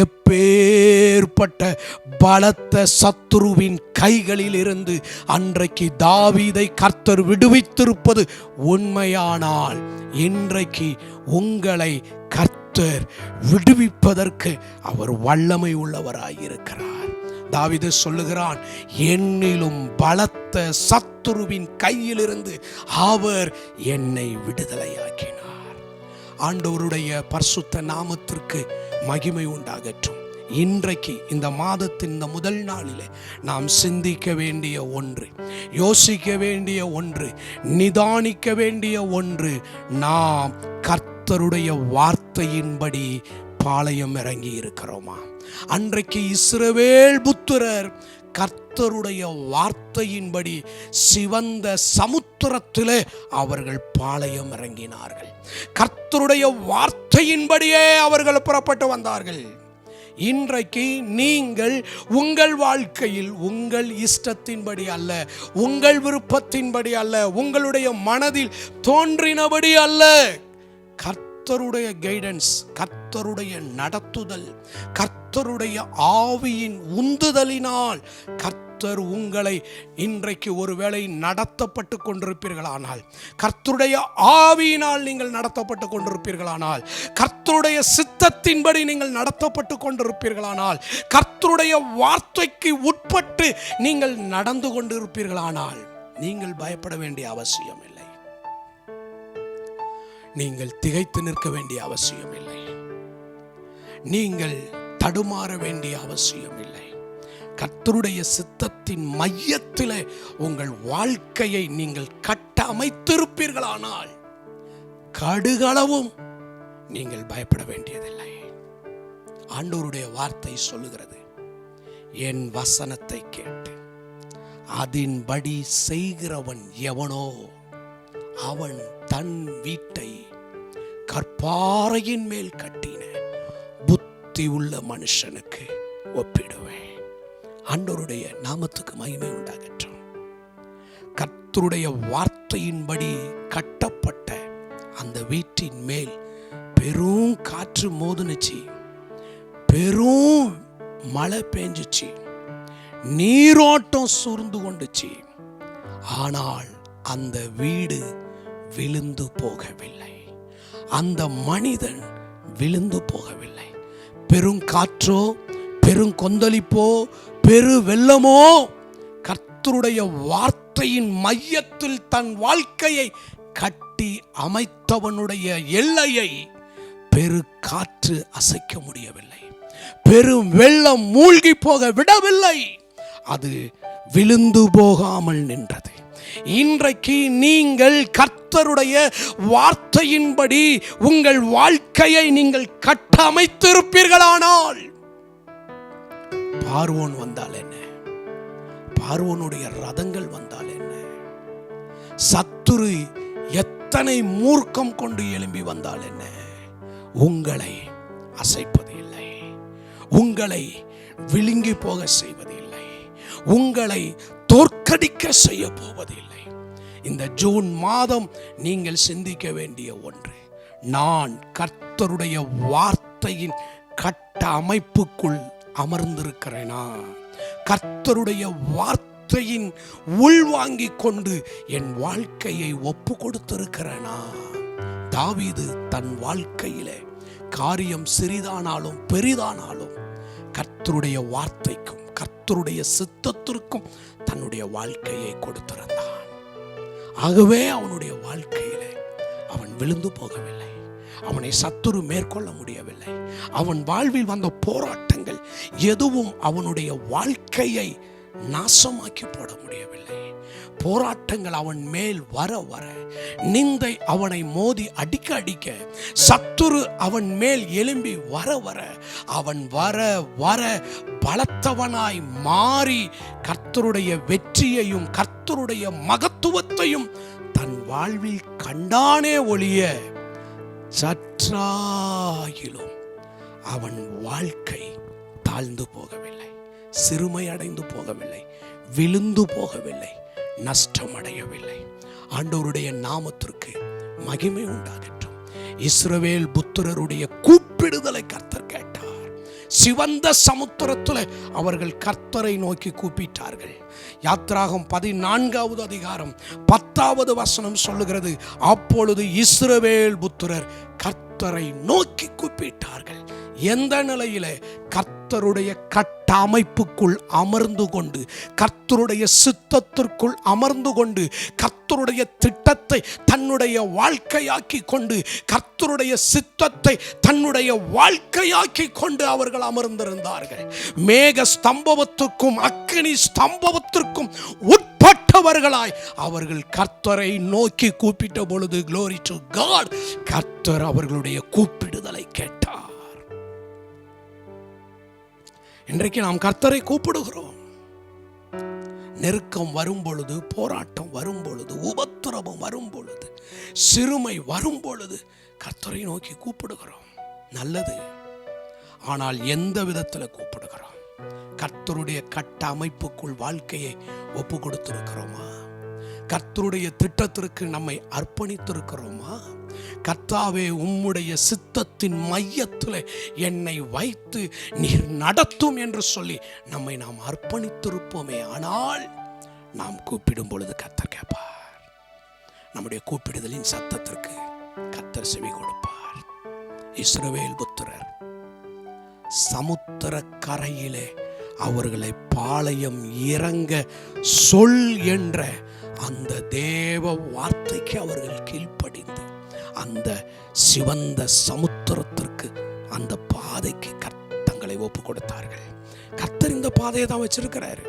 எப்பேற்பட்ட பலத்த சத்துருவின் கைகளில் இருந்து அன்றைக்கு தாவீதை கர்த்தர் விடுவித்திருப்பது உண்மையானால், இன்றைக்கு உங்களை கர்த்தர் விடுவிப்பதற்கு அவர் வல்லமை உள்ளவராயிருக்கிறார். தாவீது சொல்லுகிறான், என்னிலும் பலத்த சத்துருவின் கையிலிருந்து அவர் என்னை விடுதலையாக்கினார். ஆண்டவருடைய பரிசுத்த நாமத்திற்கு மகிமை உண்டாகட்டும். இன்றைக்கு இந்த மாதத்தின் இந்த முதல் நாளிலே நாம் சிந்திக்க வேண்டிய ஒன்று, யோசிக்க வேண்டிய ஒன்று, நிதானிக்க வேண்டிய ஒன்று, நாம் கர்த்தருடைய வார்த்தையின்படி பாளையம் இறங்கி இருக்கிறோமா? அன்றைக்கு இஸ்ரவேல் புத்திரர் கர்த்தருடைய வார்த்தையின்படி சிவந்த சமுத்திரத்திலே அவர்கள் பாளையம் இறங்கினார்கள். கர்த்தருடைய வார்த்தையின்படியே அவர்கள் புறப்பட்டு வந்தார்கள். இன்றைக்கு நீங்கள் உங்கள் வாழ்க்கையில் உங்கள் இஷ்டத்தின்படி அல்ல, உங்கள் விருப்பத்தின்படி அல்ல, உங்களுடைய மனதில் தோன்றினபடி அல்ல, கர்த்தருடைய கைடன்ஸ், கர்த்தருடைய நடத்துதல், கர்த்தருடைய ஆவியின் உந்துதலினால் கர்த்தர் உங்களை இன்றைக்கு ஒருவேளை நடத்தப்பட்டு கொண்டிருப்பீர்களானால், கர்த்தருடைய ஆவியினால் நீங்கள் நடத்தப்பட்டு கொண்டிருப்பீர்களானால், கர்த்தருடைய சித்தத்தின்படி நீங்கள் நடத்தப்பட்டு கொண்டிருப்பீர்களானால், கர்த்தருடைய வார்த்தைக்கு உட்பட்டு நீங்கள் நடந்து கொண்டிருப்பீர்களானால், நீங்கள் பயப்பட வேண்டிய அவசியம் இல்லை. நீங்கள் திகைத்து நிற்க வேண்டிய அவசியம் இல்லை. நீங்கள் தடுமாற வேண்டிய அவசியம் இல்லை. கர்த்தருடைய சித்தத்தின் மையத்திலே உங்கள் வாழ்க்கையை நீங்கள் கட்ட அமைத்திருப்பீர்களானால் கடுகளவும் நீங்கள் பயப்பட வேண்டியதில்லை. ஆண்டவருடைய வார்த்தை சொல்லுகிறது, என் வசனத்தை கேட்டு அதின்படி செய்கிறவன் எவனோ அவன் தன் வீட்டை கற்பாறையின் மேல் கட்டின புத்தி உள்ள மனுஷனுக்கு ஒப்பிடுவேன். ஆண்டவருடைய நாமத்துக்கு மகிமை உண்டாகட்டும். கர்த்தருடைய வார்த்தையின்படி கட்டப்பட்ட அந்த வீட்டின் மேல் பெரும் காற்று மோதுனுச்சு, பெரும் மழை பெஞ்சிச்சு, நீரோட்டம் சூழ்ந்து கொண்டுச்சு. ஆனால் அந்த வீடு விழுந்து போகவில்லை. அந்த மனிதன் விழுந்து போகவில்லை. பெருங்காற்றோ பெருங்கொந்தளிப்போ பெரு வெள்ளமோ கர்த்தருடைய வார்த்தையின் மையத்தில் தன் வாழ்க்கையை கட்டி அமைத்தவனுடைய எல்லையை பெரு காற்று அசைக்க முடியவில்லை. பெரும் வெள்ளம் மூழ்கி போக விடவில்லை. அது விழுந்து போகாமல் நின்றது. இன்றைக்கு நீங்கள் கர்த்தருடைய வார்த்தையின்படி உங்கள் வாழ்க்கையை நீங்கள் கட்டமைத்திருப்பீர்களானால், பார்வோன் வந்தால் என்ன, பார்வோனுடைய ரதங்கள் வந்தால் என்ன, சத்துரு எத்தனை மூர்க்கம் கொண்டு எழும்பி வந்தால் என்ன, உங்களை அசைப்பது இல்லை, உங்களை விழுங்கி போக செய்வது இல்லை, உங்களை தோற்கடிக்க செய்ய போவதில்லை. இந்த ஜூன் மாதம் நீங்கள் சிந்திக்க வேண்டிய ஒன்று, நான் கர்த்தருடைய வார்த்தையின் கட்ட அமைப்புக்குள் அமர்ந்திருக்கிறேனா, கர்த்தருடைய வார்த்தையின் உள்வாங்கிக் கொண்டு என் வாழ்க்கையை ஒப்பு கொடுத்திருக்கிறேனா. தாவீது தன் வாழ்க்கையிலே காரியம் சிறிதானாலும் பெரிதானாலும் கர்த்தருடைய வார்த்தைக்கும் கர்த்தருடைய சித்தத்திற்கும் தன்னுடைய வாழ்க்கையை கொடுத்திருந்தான். ஆகவே அவனுடைய வாழ்க்கையிலே அவன் விழுந்து போகவில்லை. அவனை சத்துரு மேற்கொள்ள முடியவில்லை. அவன் வாழ்வில் வந்த போராட்டங்கள் எதுவும் அவனுடைய வாழ்க்கையை நாசமாக்கி போட முடியவில்லை. போராட்டங்கள் அவன் மேல் வர வர, நிந்தை அவனை மோதி அடிக்க அடிக்க, சத்துரு அவன் மேல் எழும்பி வர வர, அவன் வர வர பலத்தவனாய் மாறி கர்த்தருடைய வெற்றியையும் கர்த்தருடைய மகத்துவத்தையும் தன் வாழ்வில் கண்டானே ஒழிய சற்றாயிலும் அவன் வாழ்க்கை தாழ்ந்து போகவில்லை, சிறுமை அடைந்து போகவில்லை, விழுந்து போகவில்லை, நஷ்டமடையவில்லை. ஆண்டவருடைய நாமத்திற்கு மகிமை உண்டாகட்டும். இஸ்ரவேல் புத்திரருடைய கூப்பிடுதலை கர்த்தர் கேட்டார். சிவந்த சமுத்திரத்தில் அவர்கள் கர்த்தரை நோக்கி கூப்பிட்டார்கள். யாத்ராகம் 14வது அதிகாரம் 10வது வசனம் சொல்லுகிறது, அப்பொழுது இஸ்ரவேல் புத்திரர் கர்த்தரை நோக்கி கூப்பிட்டார்கள். எந்த நிலையிலே? கர்த்தருடைய கட்டமைப்புக்குள் அமர்ந்து கொண்டு, கர்த்தருடைய சித்தத்திற்குள் அமர்ந்து கொண்டு, கர்த்தருடைய திட்டத்தை தன்னுடைய வாழ்க்கையாக்கி கொண்டு, கர்த்தருடைய சித்தத்தை தன்னுடைய வாழ்க்கையாக்கி கொண்டு அவர்கள் அமர்ந்திருந்தார்கள். மேக ஸ்தம்பவத்திற்கும் அக்கினி ஸ்தம்பவத்திற்கும் உட்பட்டவர்களாய் அவர்கள் கர்த்தரை நோக்கி கூப்பிட்ட பொழுது, glory to God, கர்த்தர் அவர்களுடைய கூப்பிடுதலை கேட்டார். இன்றைக்கு நாம் கர்த்தரை கூப்பிடுகிறோம். நெருக்கம் வரும் பொழுது, போராட்டம் வரும் பொழுது, உபத்திரவம் வரும் பொழுது, சிறுமை வரும் பொழுது கர்த்தரை நோக்கி கூப்பிடுகிறோம். நல்லது. ஆனால் எந்த விதத்தில் கூப்பிடுகிறோம்? கர்த்தருடைய கட்ட அமைப்புக்குள் வாழ்க்கையை ஒப்பு கொடுத்திருக்கிறோமா? கர்த்தருடைய திட்டத்திற்கு நம்மை அர்ப்பணித்திருக்கிறோமா? கர்த்தாவே, உம்முடைய சித்தத்தின் மையத்தில் என்னை வைத்து நீர் நடத்தும் என்று சொல்லி நம்மை நாம் அர்ப்பணித்திருப்போமே. ஆனால் நாம் கூப்பிடும் பொழுது கர்த்தர் கேட்பார். நம்முடைய கூப்பிடுதலின் சத்தத்திற்கு கர்த்தர் செவி கொடுப்பார். இஸ்ரவேல் புத்திரர் சமுத்திர கரையிலே அவர்களை பாளையம் இறங்க சொல் என்ற அந்த தேவ வார்த்தைக்கு அவர்கள் கீழ்ப்படிந்து அந்த சிவந்த சமுத்திரத்திற்கு, அந்த பாதைக்கு தங்களை ஒப்பு கொடுத்தார்கள். கர்த்தர் இந்த பாதையை தான் வச்சிருக்கிறாரு.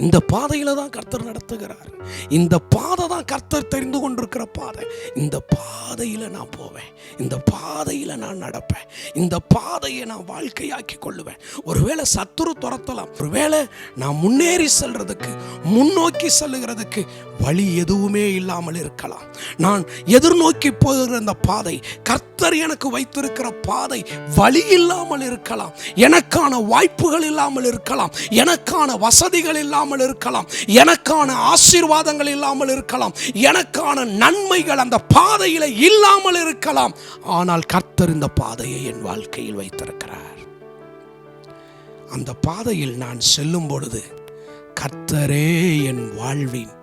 இந்த பாதையில தான் கர்த்தர் நடத்துகிறார். இந்த பாதை தான் கர்த்தர் தெரிந்து கொண்டிருக்கிற பாதை. இந்த பாதையில நான் போவேன், இந்த பாதையில நான் நடப்பேன், இந்த பாதையை நான் வாழ்க்கையாக்கி கொள்ளுவேன். ஒருவேளை சத்துரு துரத்தலாம், ஒருவேளை நான் முன்னேறி செல்றதுக்கு, முன்னோக்கி செல்லுகிறதுக்கு வழி எதுவுமே இல்லாமல் இருக்கலாம். நான் எதிர்நோக்கி போகிற அந்த பாதை, கர்த்தர் எனக்கு வைத்திருக்கிற பாதை வழி இல்லாமல் இருக்கலாம், எனக்கான வாய்ப்புகள் இல்லாமல் இருக்கலாம், எனக்கான வசதிகள் இல்லாமல் இருக்கலாம், எனக்கான ஆசீர்வாதங்கள் இல்லாமல் இருக்கலாம், எனக்கான நன்மைகள் அந்த பாதையில இல்லாமல் இருக்கலாம். ஆனால் கர்த்தர் இந்த பாதையை என் வாழ்க்கையில் வைத்திருக்கிறார். அந்த பாதையில் நான் செல்லும் பொழுது கர்த்தரே என் வாழ்வின்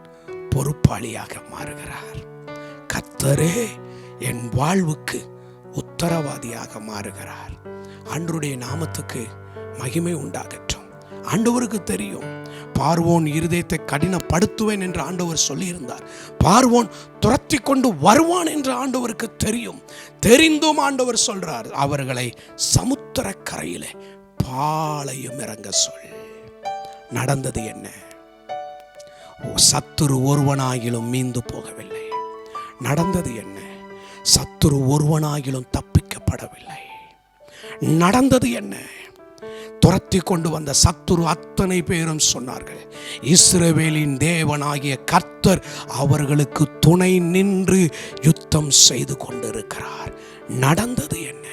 பொறுப்பாளியாக மாறுகிறார். கர்த்தரே என் வாழ்வுக்கு உத்தரவாதியாக மாறுகிறார். ஆண்டவருடைய நாமத்துக்கு மகிமை உண்டாகட்டும். ஆண்டவருக்கு தெரியும், பார்வோன் இருதயத்தை கடினப்படுத்துவேன் என்று ஆண்டவர் சொல்லியிருந்தார். பார்வோன் துரத்தி கொண்டு வருவான் என்று ஆண்டவருக்கு தெரியும். தெரிந்தும் ஆண்டவர் சொல்றார், அவர்களை சமுத்திர கரையிலே பாளையம் இறங்க சொல். நடந்தது என்ன? சத்துரு ஒருவனாகிலும் மீந்து போகவில்லை. நடந்தது என்ன? சத்துரு ஒருவனாகிலும் தப்பிக்கப்படவில்லை. நடந்தது என்ன? துரத்தி கொண்டு வந்த சத்துரு அத்தனை பேரும் சொன்னார்கள், இஸ்ரவேலின் தேவனாகிய கர்த்தர் அவர்களுக்கு துணை நின்று யுத்தம் செய்து கொண்டிருக்கிறார். நடந்தது என்ன?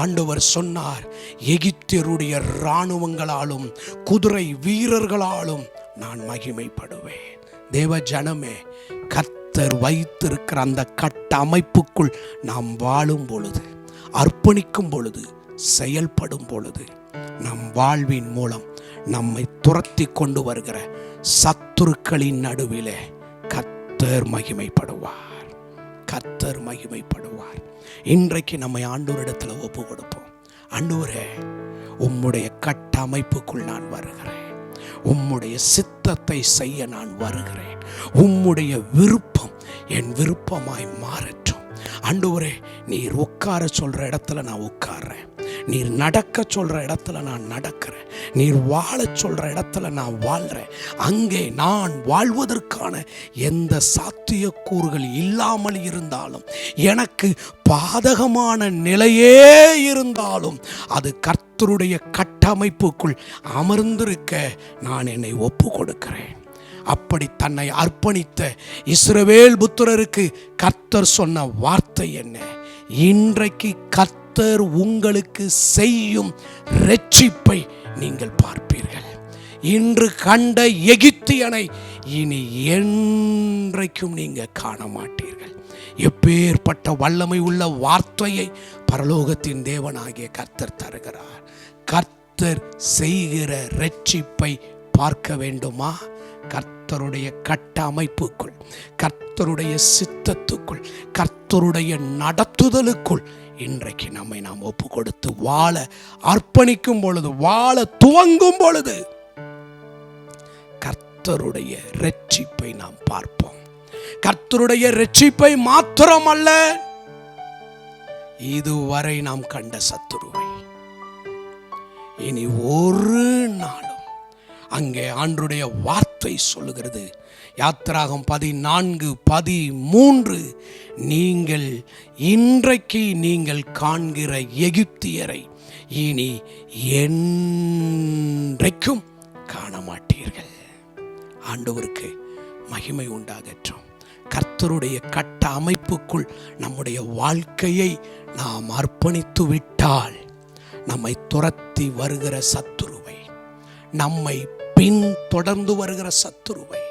ஆண்டவர் சொன்னார், எகிப்தியருடைய இராணுவங்களாலும் குதிரை வீரர்களாலும் நான் மகிமைப்படுவேன். தேவ ஜனமே, கர்த்தர் வைத்திருக்கிற அந்த கட்ட அமைப்புக்குள் நாம் வாழும் பொழுது, அர்ப்பணிக்கும் பொழுது, செயல்படும் பொழுது, நம் வாழ்வின் மூலம் நம்மை துரத்தி கொண்டு வருகிற சத்துருக்களின் நடுவிலே கர்த்தர் மகிமைப்படுவார். கர்த்தர் மகிமைப்படுவார். இன்றைக்கு நம்மை ஆண்டவரிடத்துல ஒப்பு கொடுப்போம். ஆண்டவரே, உம்முடைய கட்ட அமைப்புக்குள் நான் வருகிறேன். உம்முடைய சித்தத்தை செய்ய நான் வருகிறேன். உம்முடைய விருப்பம் என் விருப்பமாய் மாறட்டும். ஆண்டவரே, நீர் உட்கார சொல்ற இடத்துல நான் உட்கார்றேன். நீர் நடக்க சொல்ற இடத்துல நான் நடக்கிறேன். நீர் வாழ சொல்ற இடத்துல நான் வாழ்றேன். அங்கே நான் வாழ்வதற்கான எந்த சாத்தியக்கூறுகள் இல்லாமல் இருந்தாலும், எனக்கு பாதகமான நிலையே இருந்தாலும், அது கர்த்தருடைய கட்டமைப்புக்குள் அமர்ந்திருக்க நான் என்னை ஒப்பு கொடுக்கிறேன். அப்படி தன்னை அர்ப்பணித்த இஸ்ரவேல் புத்திரருக்கு கர்த்தர் சொன்ன வார்த்தை என்ன? இன்றைக்கு கர்த்தர் உங்களுக்கு செய்யும் இரட்சிப்பை நீங்கள் பார்ப்பீர்கள். இன்று கண்ட எகிப்தியனை இனி என்றைக்கும் நீங்க காண மாட்டீர்கள். எப்பேற்பட்ட வல்லமை உள்ள வார்த்தையை பரலோகத்தின் தேவனாகிய கர்த்தர் தருகிறார். கர்த்தர் செய்கிற இரட்சிப்பை பார்க்க வேண்டுமா? கர்த்தருடைய கட்ட அமைப்புக்குள், கர்த்தருடைய சித்தத்துக்குள், கர்த்தருடைய நடத்துதலுக்குள் இன்றைக்கு நம்மை நாம் ஒப்பு கொடுத்து வாழ அர்ப்பணிக்கும் பொழுது, வாழ துவங்கும் பொழுது கர்த்தருடைய இரட்சிப்பை நாம் பார்ப்போம். கர்த்தருடைய இரட்சிப்பை மாத்திரமல்ல, இதுவரை நாம் கண்ட சத்துருவை இனி ஒரு நாளும், அங்கே ஆண்டவருடைய வார்த்தை சொல்லுகிறது, யாத்திராகம் 14:13, நீங்கள் இன்றைக்கு நீங்கள் காண்கிற எகிப்தியரை இனி என்றைக்கும் காண மாட்டீர்கள். ஆண்டவருக்கு மகிமை உண்டாகட்டும். கர்த்தருடைய கட்ட அமைப்புக்குள் நம்முடைய வாழ்க்கையை நாம் அர்ப்பணித்து விட்டால், நம்மை துரத்தி வருகிற சத்துருவை, நம்மை பின் தொடர்ந்து வருகிற சத்துருவை,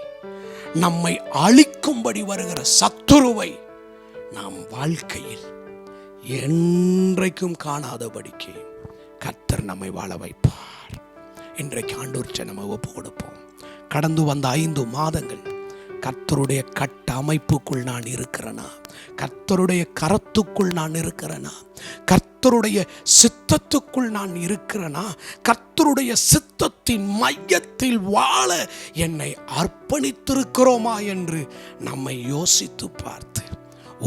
நம்மை அழிக்கும்படி வருகிற சத்துருவை நாம் வாழ்க்கையில் என்றைக்கும் காணாதபடிக்கு கர்த்தர் நம்மை வாழ வைப்பார். இன்றைக்கு ஆண்டவர்கிட்ட நம்ம ஒப்பு கொடுப்போம். கடந்து வந்த 5 மாதங்கள் கர்த்தருடைய கட்ட அமைப்புக்குள் நான் இருக்கிறேனா? கர்த்தருடைய கரத்துக்குள் நான் இருக்கிறேனா? கர்த்தருடைய சித்தத்துக்குள் நான் இருக்கிறேனா? கர்த்தருடைய சித்தத்தின் மையத்தில் வாழ என்னை அர்ப்பணித்திருக்கிறோமா என்று நம்மை யோசித்து பார்த்து,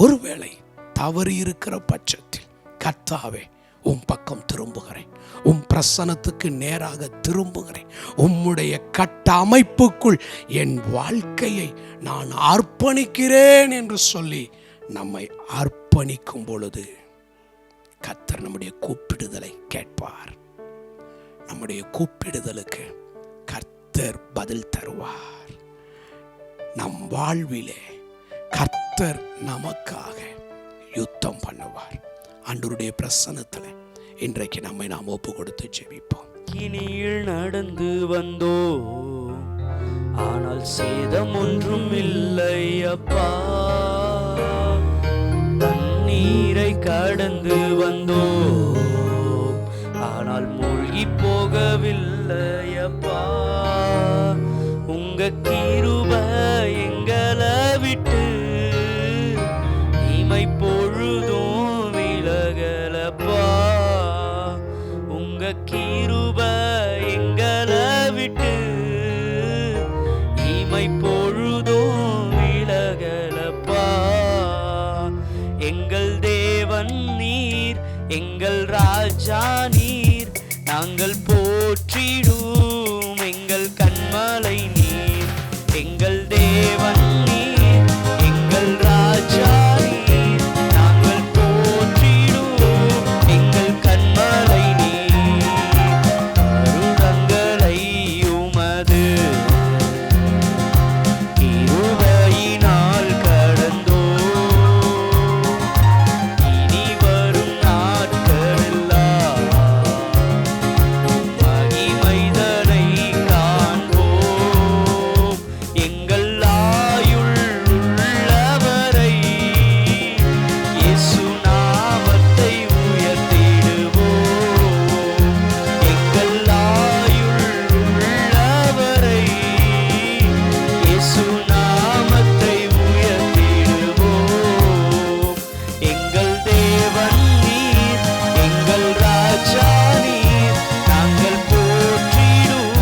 ஒருவேளை தவறி இருக்கிற பட்சத்தில், கர்த்தாவே உம் பக்கம் திரும்புகிறேன், உம் பிரசனத்துக்கு நேராக திரும்புகிறேன், உம்முடைய கட்ட அமைப்புக்குள் என் வாழ்க்கையை நான் அர்ப்பணிக்கிறேன் என்று சொல்லி நம்மை அர்ப்பணிக்கும் பொழுது கர்த்தர் நம்முடைய கூப்பிடுதலை கேட்பார். நம்முடைய கூப்பிடுதலுக்கு கர்த்தர் பதில் தருவார். நம் வாழ்விலே கர்த்தர் நமக்காக யுத்தம் பண்ணுவார். ஆண்டவருடைய பிரசன்னத்தில் இன்றைக்கு நம்மை நாம் ஒப்பு கொடுத்து ஜெபிப்போம். கிணியில் நடந்து வந்தோ, ஆனால் சேதம் ஒன்றும் இல்லை அப்பா. தண்ணீரை கடந்து வந்தோ, ஆனால் மூழ்கி போகவில்லை அப்பா. உங்க கிருபை எங்களை விட்டு இமை பொழுதும் விலகலப்பா. உங்க கிருபை எங்களை விட்டு இமை பொழுதும் விலகலப்பா. எங்கள் தேவன் நீர், எங்கள் ராஜா நீர், நாங்கள் போற்றிடும் எங்கள் கண்மலை நீர். எங்கள் தேவன் நீர், எங்கள் ராஜா நீர், நாங்கள் போற்றிடும் எங்கள் கண்மலை நீர். அருளங்களை உமது கிருபையினால் கடந்தோ, இனி வரும் நாட்களெல்லாம் மகிமைதனை காண்போம். எங்கள் ஆயுள் உள்ளவரை இயேசு நாமத்தை உயர்த்திடுவோம். எங்கள் ஆயுள் உள்ளவரை இயேசு நாமத்தை உயர்த்திடுவோம். எங்கள் தேவன் நீர், எங்கள் ராஜா நீர், நாங்கள் போற்றிடும்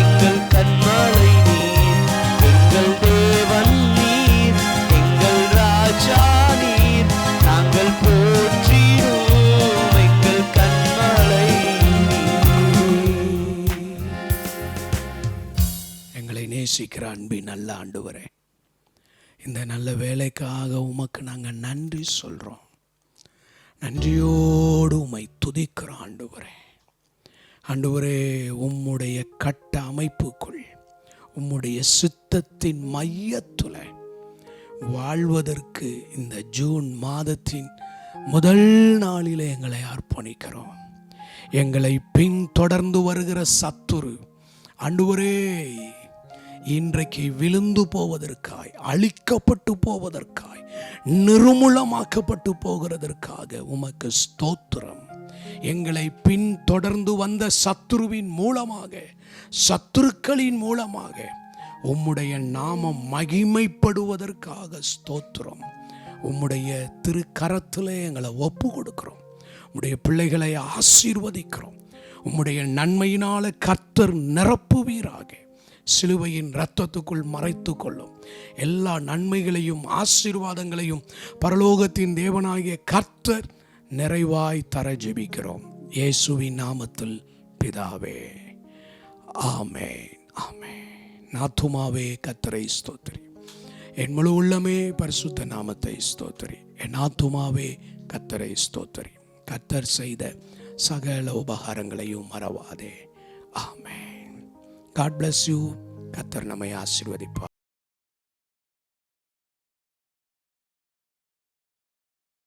எங்கள் கண்மலை நீர். எங்கள் தேவன் நீர், எங்கள் ராஜா நீர், நாங்கள் போற்றிடும் எங்கள் கண்மலை நீர். எங்களை நேசிக்கிற அன்பின் நல்ல ஆண்டவரே, இந்த நல்ல வேலைக்காக உமக்கு நாங்கள் நன்றி சொல்கிறோம். நன்றியோடு உம்மை துதிக்கிறோம் ஆண்டவரே. ஆண்டவரே, உம்முடைய கட்ட அமைப்புக்குள், உம்முடைய சித்தத்தின் மையத்துல வாழ்வதற்கு இந்த ஜூன் மாதத்தின் முதல் நாளிலே எங்களை அர்ப்பணிக்கிறோம். எங்களை பின்தொடர்ந்து வருகிற சத்துரு ஆண்டவரே, இன்றைக்கு விழுந்து போவதற்காய், அழிக்கப்பட்டு போவதற்காய், நிர்மூலமாக்கப்பட்டு போகிறதற்காக உமக்கு ஸ்தோத்திரம். எங்களை பின்தொடர்ந்து வந்த சத்துருவின் மூலமாக, சத்துருக்களின் மூலமாக உம்முடைய நாமம் மகிமைப்படுவதற்காக ஸ்தோத்திரம். உம்முடைய திருக்கரத்திலே எங்களை ஒப்பு கொடுக்கிறோம். உம்முடைய பிள்ளைகளை ஆசீர்வதிக்கிறோம். உம்முடைய நன்மையினால கர்த்தர் நிரப்புவீராக. சிலுவையின் இரத்தத்துக்குள் மறைத்து கொள்ளும் எல்லா நன்மைகளையும் ஆசீர்வாதங்களையும் பரலோகத்தின் தேவனாகிய கர்த்தர் நிறைவாய் தர ஜெபிக்கிறோம். இயேசுவின் நாமத்தில் பிதாவே, ஆமென், ஆமென். நாத்துமாவே கர்த்தரை ஸ்தோத்திரி, என் முழு உள்ளமே பரிசுத்த நாமத்தை ஸ்தோத்திரி. என் ஆத்துமாவே கர்த்தரை ஸ்தோத்திரி. கர்த்தர் செய்த சகல உபகாரங்களையும் மறவாதே. ஆமென். God bless you. கர்த்தர் நம்மை ஆசீர்வதிப்பார்.